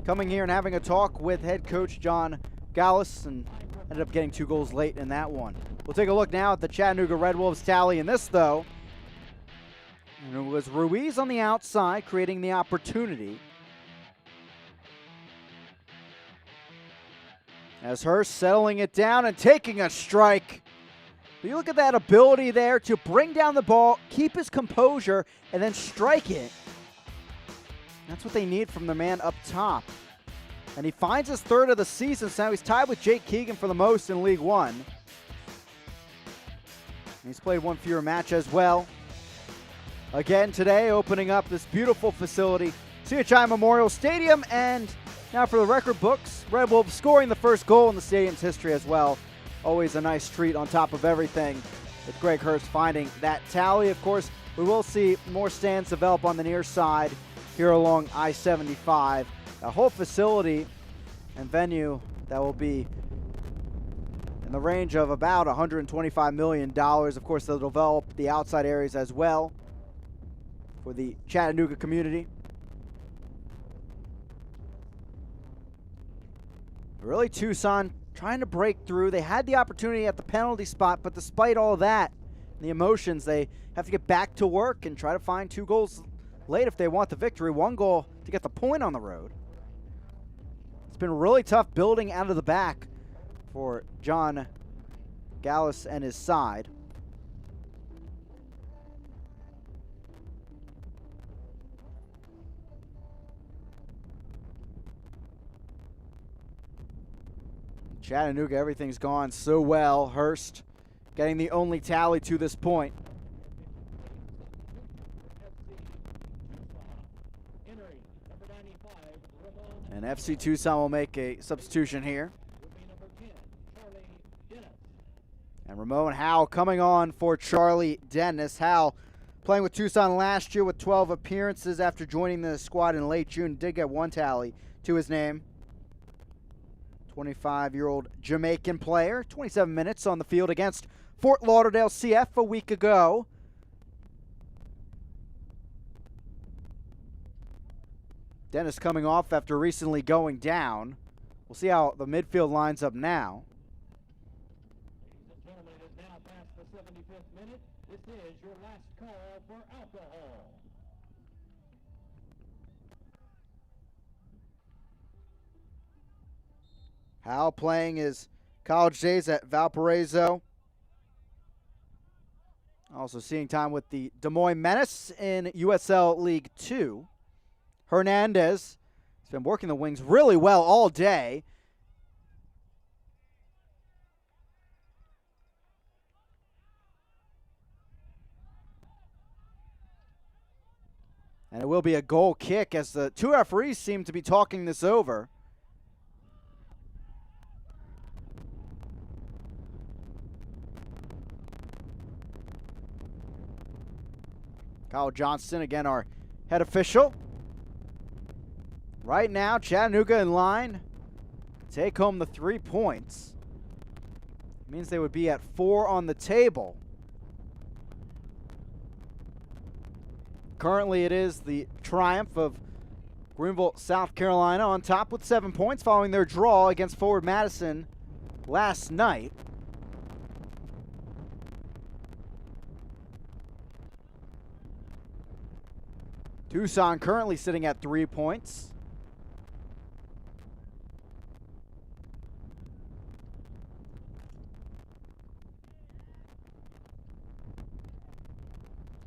S1: Coming here and having a talk with head coach John Gallus, and ended up getting 2 goals late in that one. We'll take a look now at the Chattanooga Red Wolves tally in this, though. And it was Ruiz on the outside creating the opportunity, as Hurst settling it down and taking a strike. But you look at that ability there to bring down the ball, keep his composure, and then strike it. That's what they need from the man up top. And he finds his 3rd of the season, so now he's tied with Jake Keegan for the most in League One. And he's played 1 fewer match as well. Again today, opening up this beautiful facility, CHI Memorial Stadium, and now for the record books, Red Wolves scoring the first goal in the stadium's history as well. Always a nice treat on top of everything, with Greg Hurst finding that tally. Of course, we will see more stands develop on the near side here along I-75. A whole facility and venue that will be in the range of about $125 million. Of course, they'll develop the outside areas as well for the Chattanooga community. Really, Tucson trying to break through. They had the opportunity at the penalty spot, but despite all that, the emotions, they have to get back to work and try to find 2 goals late if they want the victory. 1 goal to get the point on the road. It's been really tough building out of the back for John Gallus and his side. Chattanooga, everything's gone so well. Hurst getting the only tally to this point. And FC Tucson will make a substitution here. And Ramon Howe coming on for Charlie Dennis. Howe playing with Tucson last year with 12 appearances after joining the squad in late June. Did get 1 tally to his name. 25-year-old Jamaican player. 27 minutes on the field against Fort Lauderdale CF a week ago. Dennis coming off after recently going down. We'll see how the midfield lines up now.
S3: Ladies and gentlemen, it is now past the 75th minute. This is your last call for alcohol.
S1: Howe playing his college days at Valparaiso. Also seeing time with the Des Moines Menace in USL League 2. Hernandez has been working the wings really well all day. And it will be a goal kick as the 2 referees seem to be talking this over. Kyle Johnston, again, our head official. Right now, Chattanooga in line. Take home the 3 points. Means they would be at 4 on the table. Currently, it is the Triumph of Greenville, South Carolina, on top with 7 points following their draw against Forward Madison last night. Tucson currently sitting at 3 points.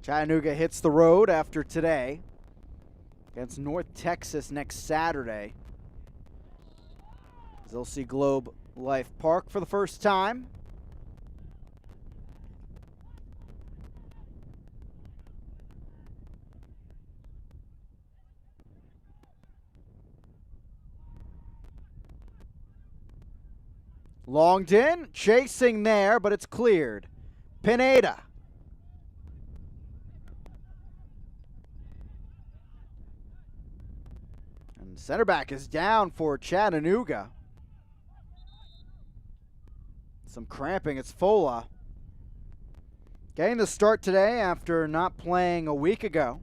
S1: Chattanooga hits the road after today against North Texas next Saturday. They'll see Globe Life Park for the first time. Longden chasing there, but it's cleared. Pineda. And center back is down for Chattanooga. Some cramping. It's Fola. Getting the start today after not playing a week ago.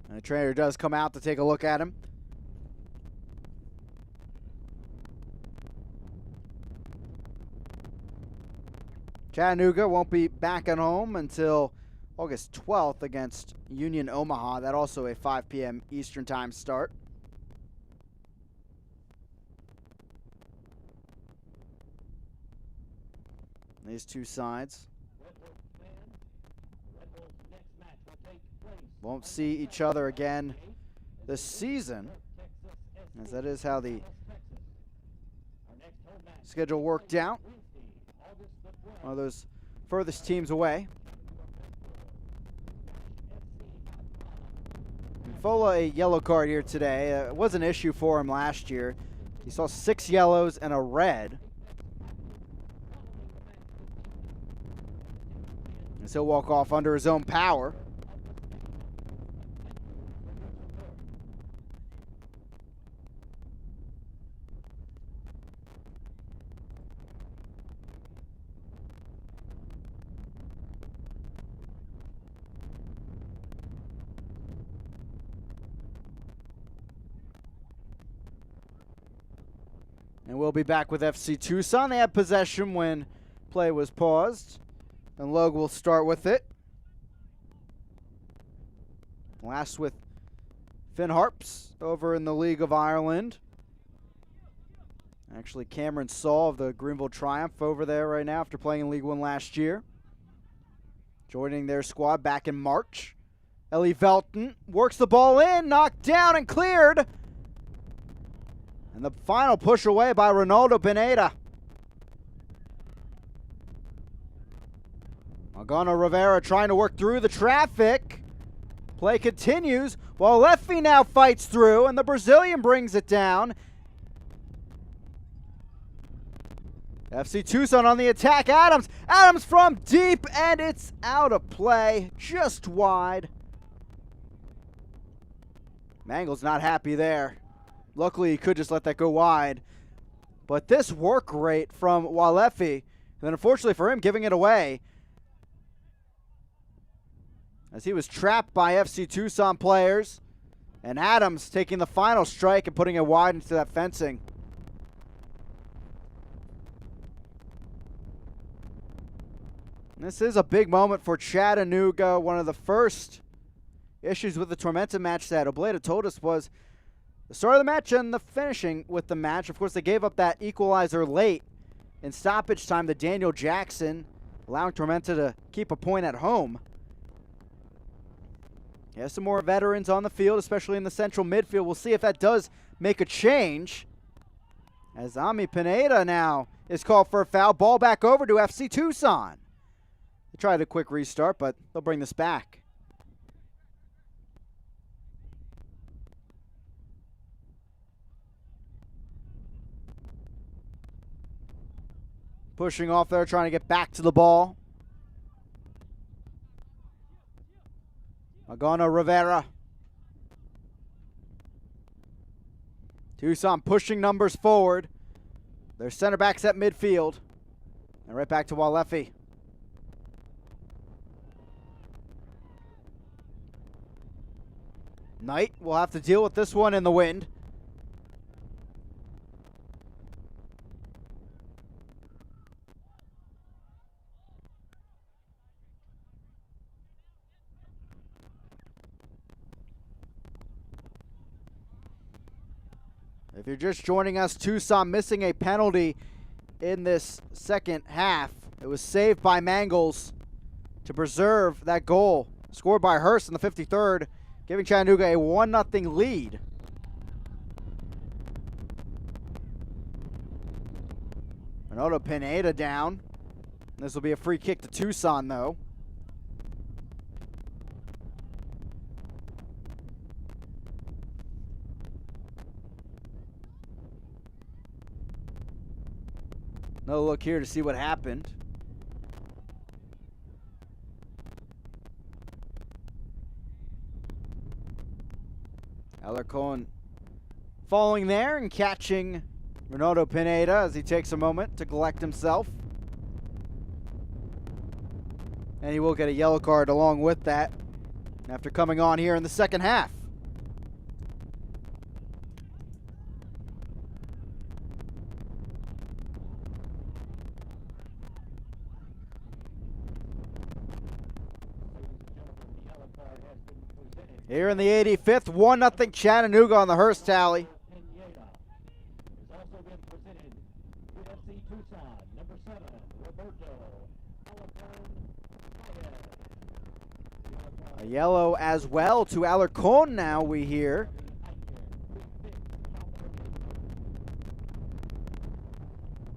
S1: And the trainer does come out to take a look at him. Chattanooga won't be back at home until August 12th against Union Omaha. That also a 5 p.m. Eastern Time start. These two sides won't see each other again this season, as that is how the schedule worked out. One of those furthest teams away. Fola a yellow card here today. It was an issue for him last year. He saw 6 yellows and a red. As he'll walk off under his own power. And we'll be back with FC Tucson. They had possession when play was paused. And Logue will start with it. Last with Finn Harps over in the League of Ireland. Actually, Cameron Saul of the Greenville Triumph over there right now after playing in League One last year. Joining their squad back in March. Ellie Velton works the ball in, knocked down and cleared. And the final push away by Ronaldo Pineda. Magano Rivera trying to work through the traffic. Play continues while Leffy now fights through, and the Brazilian brings it down. FC Tucson on the attack. Adams. Adams from deep, and it's out of play. Just wide. Mangle's not happy there. Luckily, he could just let that go wide. But this work rate from Walefi, and then unfortunately for him, giving it away, as he was trapped by FC Tucson players, and Adams taking the final strike and putting it wide into that fencing. And this is a big moment for Chattanooga. One of the first issues with the Tormenta match that Obleda told us was the start of the match and the finishing with the match. Of course, they gave up that equalizer late in stoppage time to Daniel Jackson, allowing Tormenta to keep a point at home. He has some more veterans on the field, especially in the central midfield. We'll see if that does make a change. As Ami Pineda now is called for a foul. Ball back over to FC Tucson. They tried a quick restart, but they'll bring this back. Pushing off there, trying to get back to the ball. Magano Rivera. Tucson pushing numbers forward. Their center backs at midfield. And right back to Walefi. Knight will have to deal with this one in the wind. If you're just joining us, Tucson missing a penalty in this second half. It was saved by Mangles to preserve that goal. Scored by Hurst in the 53rd, giving Chattanooga a 1-0 lead. Ronaldo Pineda down. This will be a free kick to Tucson, though. Another look here to see what happened. Alarcon falling there and catching Ronaldo Pineda as he takes a moment to collect himself. And he will get a yellow card along with that after coming on here in the second half. Here in the 85th, 1-0 Chattanooga on the Hurst tally. A yellow as well to Alarcon now, we hear.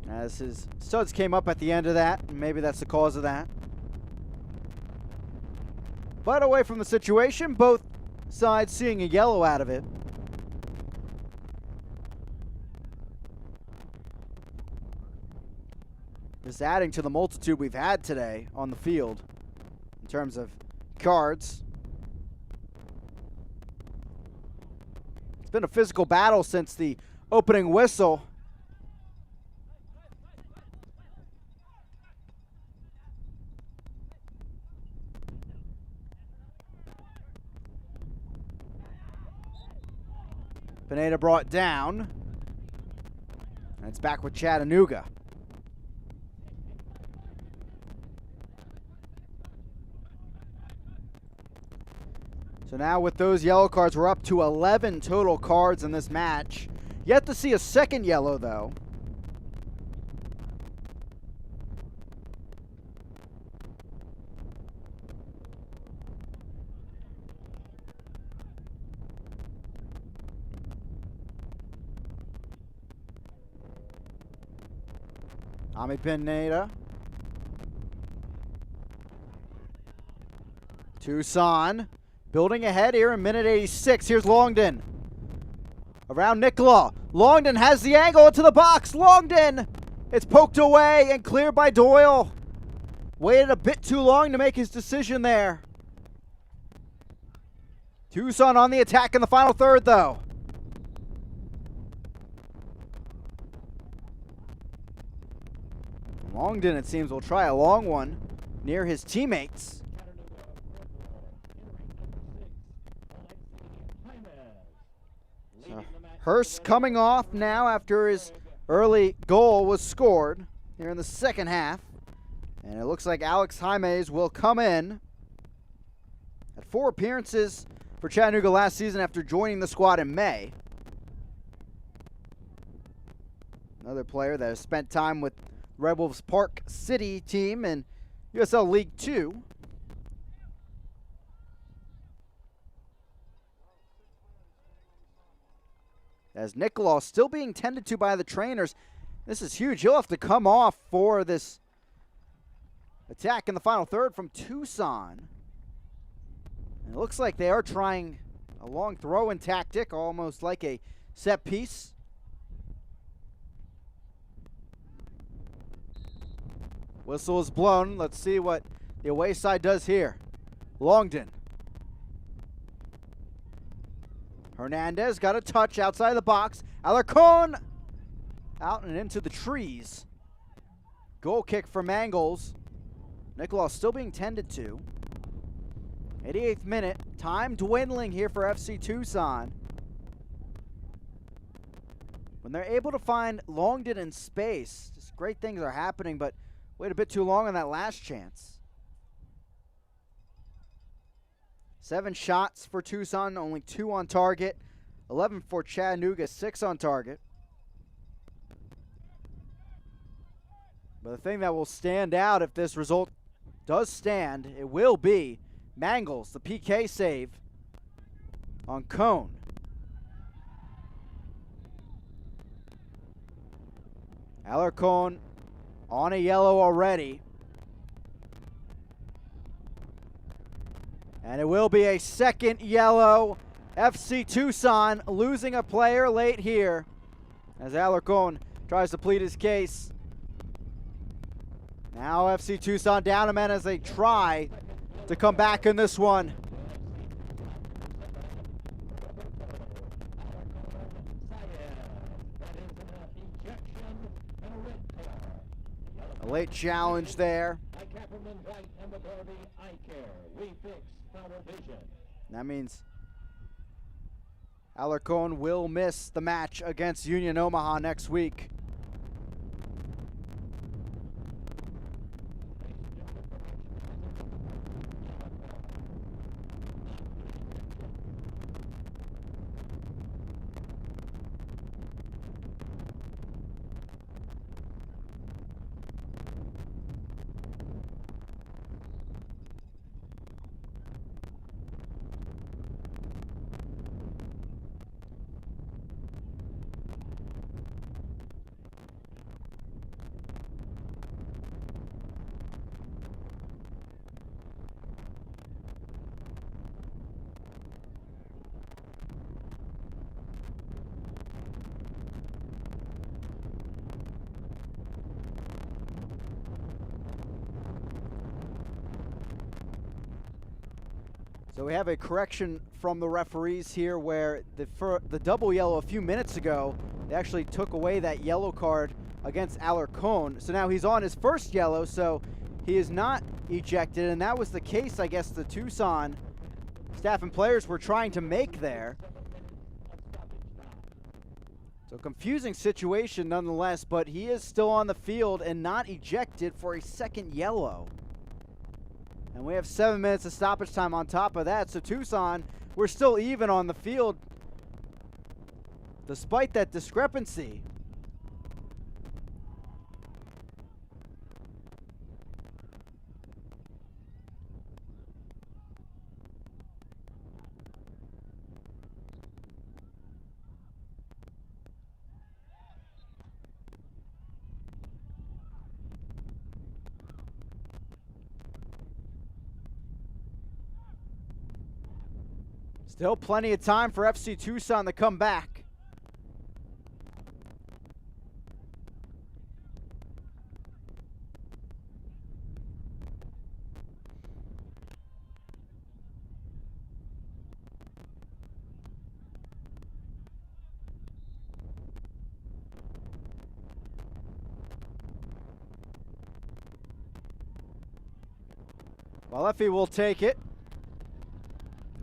S1: As his studs came up at the end of that, and maybe that's the cause of that. But away from the situation, both sides seeing a yellow out of it. Just adding to the multitude we've had today on the field in terms of cards. It's been a physical battle since the opening whistle. Pineda brought down. And it's back with Chattanooga. So now with those yellow cards, we're up to 11 total cards in this match. Yet to see a second yellow, though. Ami Pineda. Tucson building ahead here in minute 86. Here's Longden. Around Nicola. Longden has the angle into the box. Longden! It's poked away and cleared by Doyle. Waited a bit too long to make his decision there. Tucson on the attack in the final third, though. Longden, it seems, will try a long one near his teammates. So Hurst coming off now after his early goal was scored here in the second half. And it looks like Alex Jaimes will come in. Had 4 appearances for Chattanooga last season after joining the squad in May. Another player that has spent time with Red Wolves Park City team in USL League 2. As Nicola still being tended to by the trainers. This is huge. He'll have to come off for this attack in the final third from Tucson. And it looks like they are trying a long throw-in tactic, almost like a set piece. Whistle is blown. Let's see what the away side does here. Longden. Hernandez got a touch outside the box. Alarcon out and into the trees. Goal kick for Mangles. Nicolas still being tended to. 88th minute. Time dwindling here for FC Tucson. When they're able to find Longden in space, just great things are happening, but wait a bit too long on that last chance. 7 shots for Tucson, only 2 on target. 11 for Chattanooga, 6 on target. But the thing that will stand out if this result does stand, it will be Mangles, the PK save on Cone. Alarcon on a yellow already. And it will be a second yellow. FC Tucson losing a player late here as Alarcon tries to plead his case. Now FC Tucson down a man as they try to come back in this one. A late challenge there. That means Alarcon will miss the match against Union Omaha next week. So we have a correction from the referees here where the double yellow a few minutes ago, they actually took away that yellow card against Alarcon. So now he's on his first yellow, so he is not ejected. And that was the case, I guess, the Tucson staff and players were trying to make there. So confusing situation nonetheless, but he is still on the field and not ejected for a second yellow. And we have 7 minutes of stoppage time on top of that. So Tucson, we're still even on the field despite that discrepancy. Still plenty of time for FC Tucson to come back. Walefi will take it.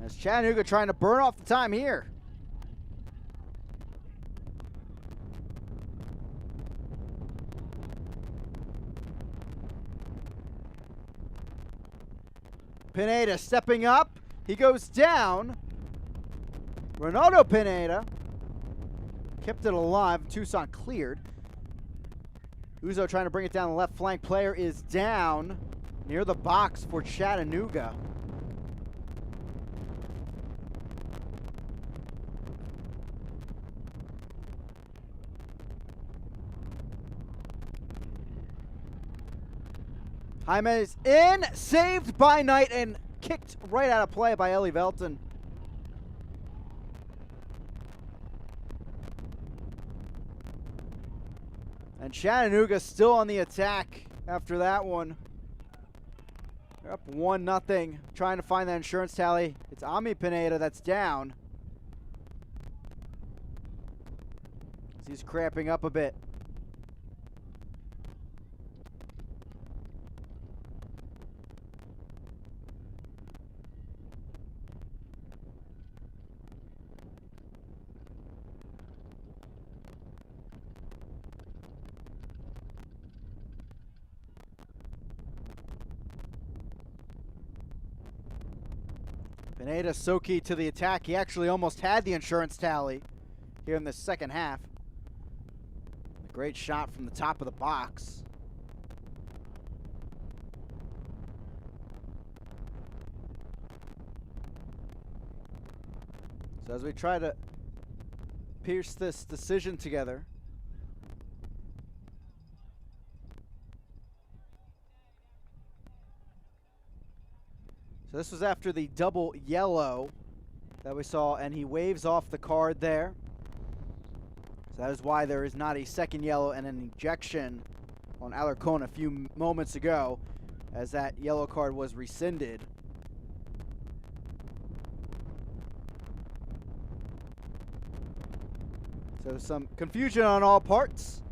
S1: As Chattanooga trying to burn off the time here. Pineda stepping up. He goes down. Ronaldo Pineda kept it alive. Tucson cleared. Uzo trying to bring it down the left flank. Player is down near the box for Chattanooga. Jaime is in, saved by Knight, and kicked right out of play by Ellie Velton. And Chattanooga still on the attack after that one. They're up 1-0, trying to find that insurance tally. It's Ami Pineda that's down. He's cramping up a bit. Pineda so key to the attack. He actually almost had the insurance tally here in the second half. A great shot from the top of the box. So as we try to pierce this decision together, so this was after the double yellow that we saw, and he waves off the card there. So that is why there is not a second yellow and an ejection on Alarcon a few moments ago, as that yellow card was rescinded. So some confusion on all parts,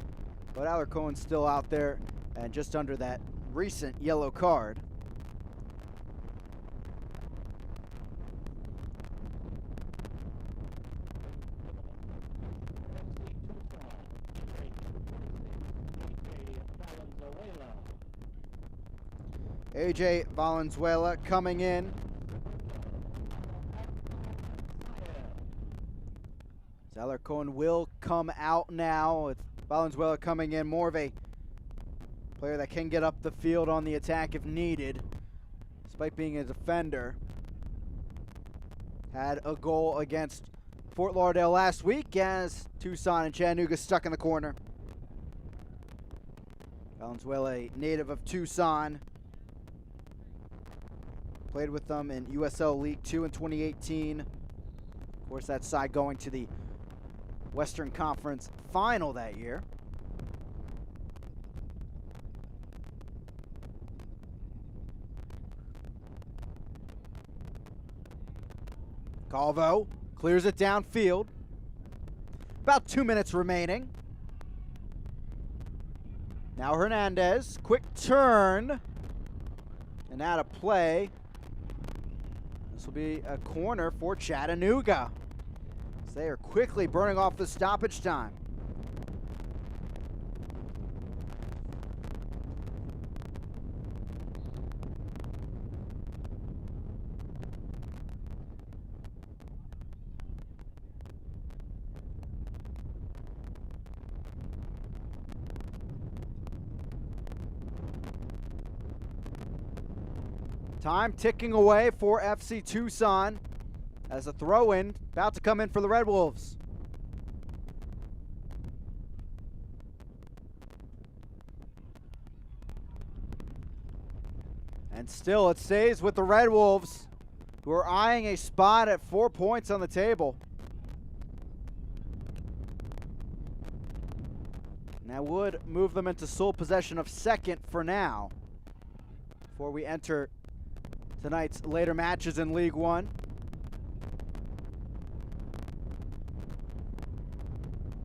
S1: but Alarcon's still out there and just under that recent yellow card. AJ Valenzuela coming in. Alarcon will come out now with Valenzuela coming in, more of a player that can get up the field on the attack if needed, despite being a defender. Had a goal against Fort Lauderdale last week as Tucson and Chattanooga stuck in the corner. Valenzuela, a native of Tucson. Played with them in USL League 2 in 2018. Of course, that side going to the Western Conference Final that year. Calvo clears it downfield. About 2 minutes remaining. Now Hernandez, quick turn. And out of play. This will be a corner for Chattanooga. As they are quickly burning off the stoppage time. Time ticking away for FC Tucson as a throw-in about to come in for the Red Wolves. And still it stays with the Red Wolves, who are eyeing a spot at 4 points on the table. And that would move them into sole possession of second for now, before we enter tonight's later matches in League One.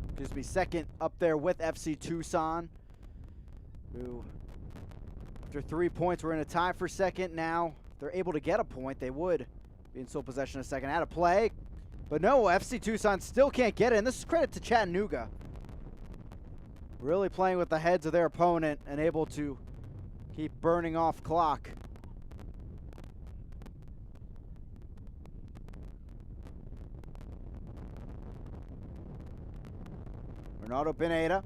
S1: Excuse me, second up there with FC Tucson, who after 3 points were in a tie for second. Now if they're able to get a point, they would be in sole possession of second. Out of play, but no, FC Tucson still can't get it, and this is credit to Chattanooga. Really playing with the heads of their opponent and able to keep burning off clock. Ronaldo Pineda.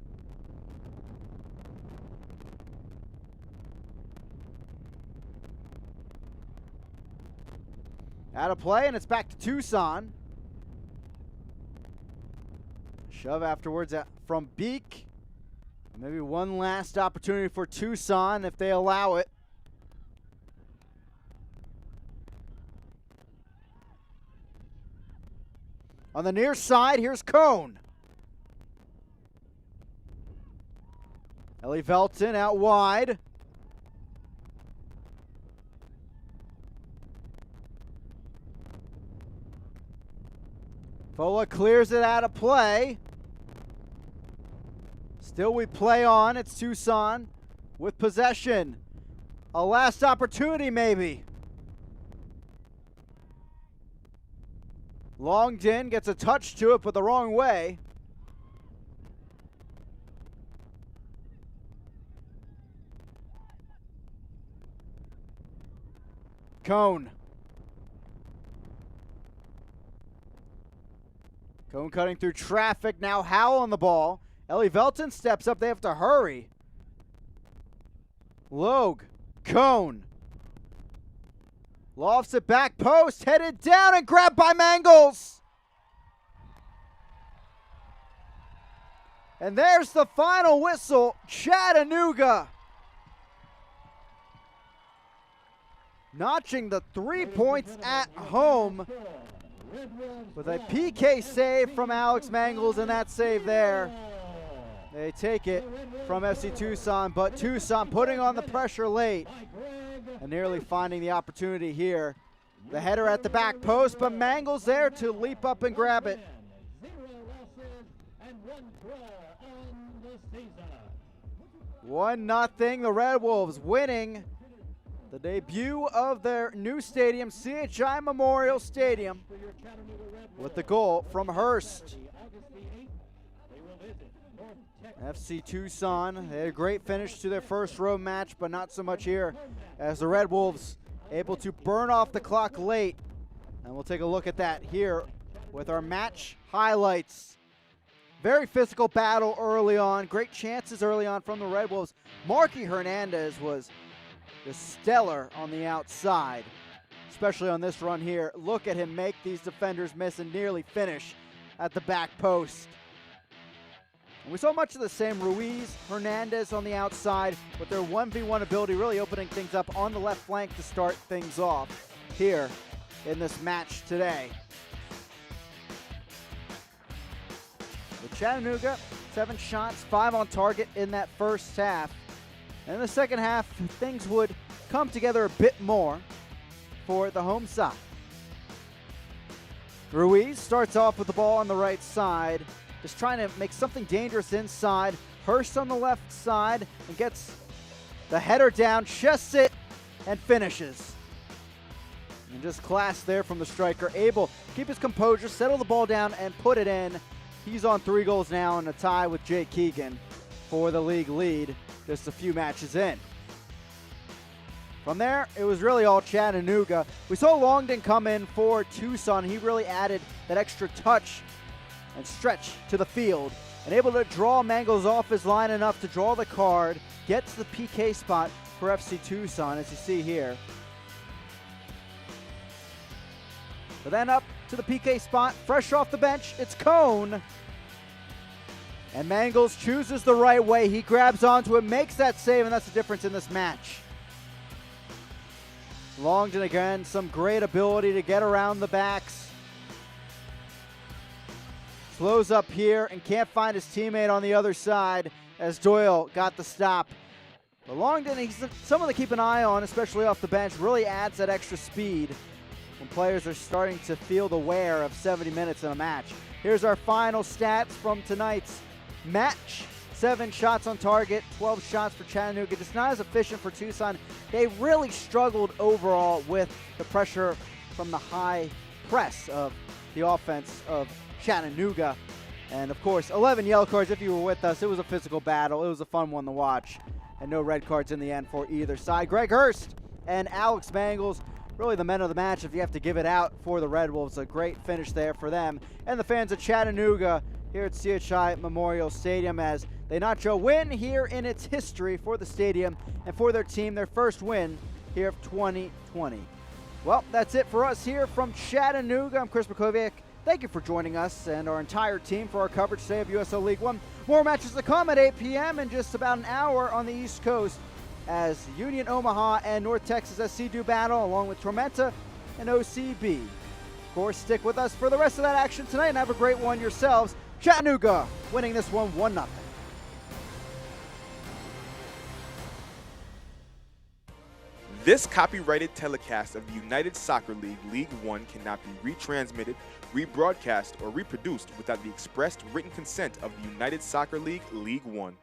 S1: Out of play, and it's back to Tucson. Shove afterwards from Beek. Maybe one last opportunity for Tucson if they allow it. On the near side, here's Cone. Ellie Velton out wide. Fola clears it out of play. Still we play on. It's Tucson with possession. A last opportunity maybe. Longden gets a touch to it, but the wrong way. Cone. Cone cutting through traffic. Now Howell on the ball. Ellie Velton steps up. They have to hurry. Logue. Cone. Lofts it back post. Headed down and grabbed by Mangles. And there's the final whistle. Chattanooga notching the 3 points at home with a PK save from Alex Mangles, and that save there. They take it from FC Tucson, but Tucson putting on the pressure late and nearly finding the opportunity here. The header at the back post, but Mangles there to leap up and grab it. 1-0, the Red Wolves winning the debut of their new stadium, CHI Memorial Stadium, with the goal from Hurst. FC Tucson, they had a great finish to their first road match, but not so much here, as the Red Wolves able to burn off the clock late. And we'll take a look at that here with our match highlights. Very physical battle early on, great chances early on from the Red Wolves. Marky Hernandez was just stellar on the outside, especially on this run here. Look at him make these defenders miss and nearly finish at the back post. And we saw much of the same. Ruiz, Hernandez on the outside with their 1v1 ability really opening things up on the left flank to start things off here in this match today. With Chattanooga, 7 shots, 5 on target in that first half. And in the second half, things would come together a bit more for the home side. Ruiz starts off with the ball on the right side, just trying to make something dangerous inside. Hurst on the left side and gets the header down, chests it, and finishes. And just class there from the striker, able to keep his composure, settle the ball down, and put it in. He's on 3 goals now in a tie with Jake Keegan for the league lead just a few matches in. From there, it was really all Chattanooga. We saw Longden come in for Tucson. He really added that extra touch and stretch to the field and able to draw Mangles off his line enough to draw the card, gets the PK spot for FC Tucson, as you see here. But then up to the PK spot, fresh off the bench, it's Cone. And Mangles chooses the right way. He grabs onto it, makes that save, and that's the difference in this match. Longden again, some great ability to get around the backs. Slows up here and can't find his teammate on the other side as Doyle got the stop. But Longden, he's someone to keep an eye on, especially off the bench, really adds that extra speed when players are starting to feel the wear of 70 minutes in a match. Here's our final stats from tonight's match. 7 shots on target, 12 shots for Chattanooga. Just not as efficient for Tucson. They really struggled overall with the pressure from the high press of the offense of Chattanooga. And of course, 11 yellow cards if you were with us. It was a physical battle. It was a fun one to watch. And no red cards in the end for either side. Greg Hurst and Alex Mangles, really the men of the match if you have to give it out for the Red Wolves. A great finish there for them. And the fans of Chattanooga here at CHI Memorial Stadium as they notch a win here in its history for the stadium and for their team, their first win here of 2020. Well, that's it for us here from Chattanooga. I'm Chris Makovic. Thank you for joining us and our entire team for our coverage today of USL League One. More matches to come at 8 p.m. in just about an hour on the East Coast as Union Omaha and North Texas SC do battle along with Tormenta and OCB. Of course, stick with us for the rest of that action tonight and have a great one yourselves. Chattanooga winning this one 1-0.
S13: This copyrighted telecast of the United Soccer League League One cannot be retransmitted, rebroadcast, or reproduced without the expressed written consent of the United Soccer League League One.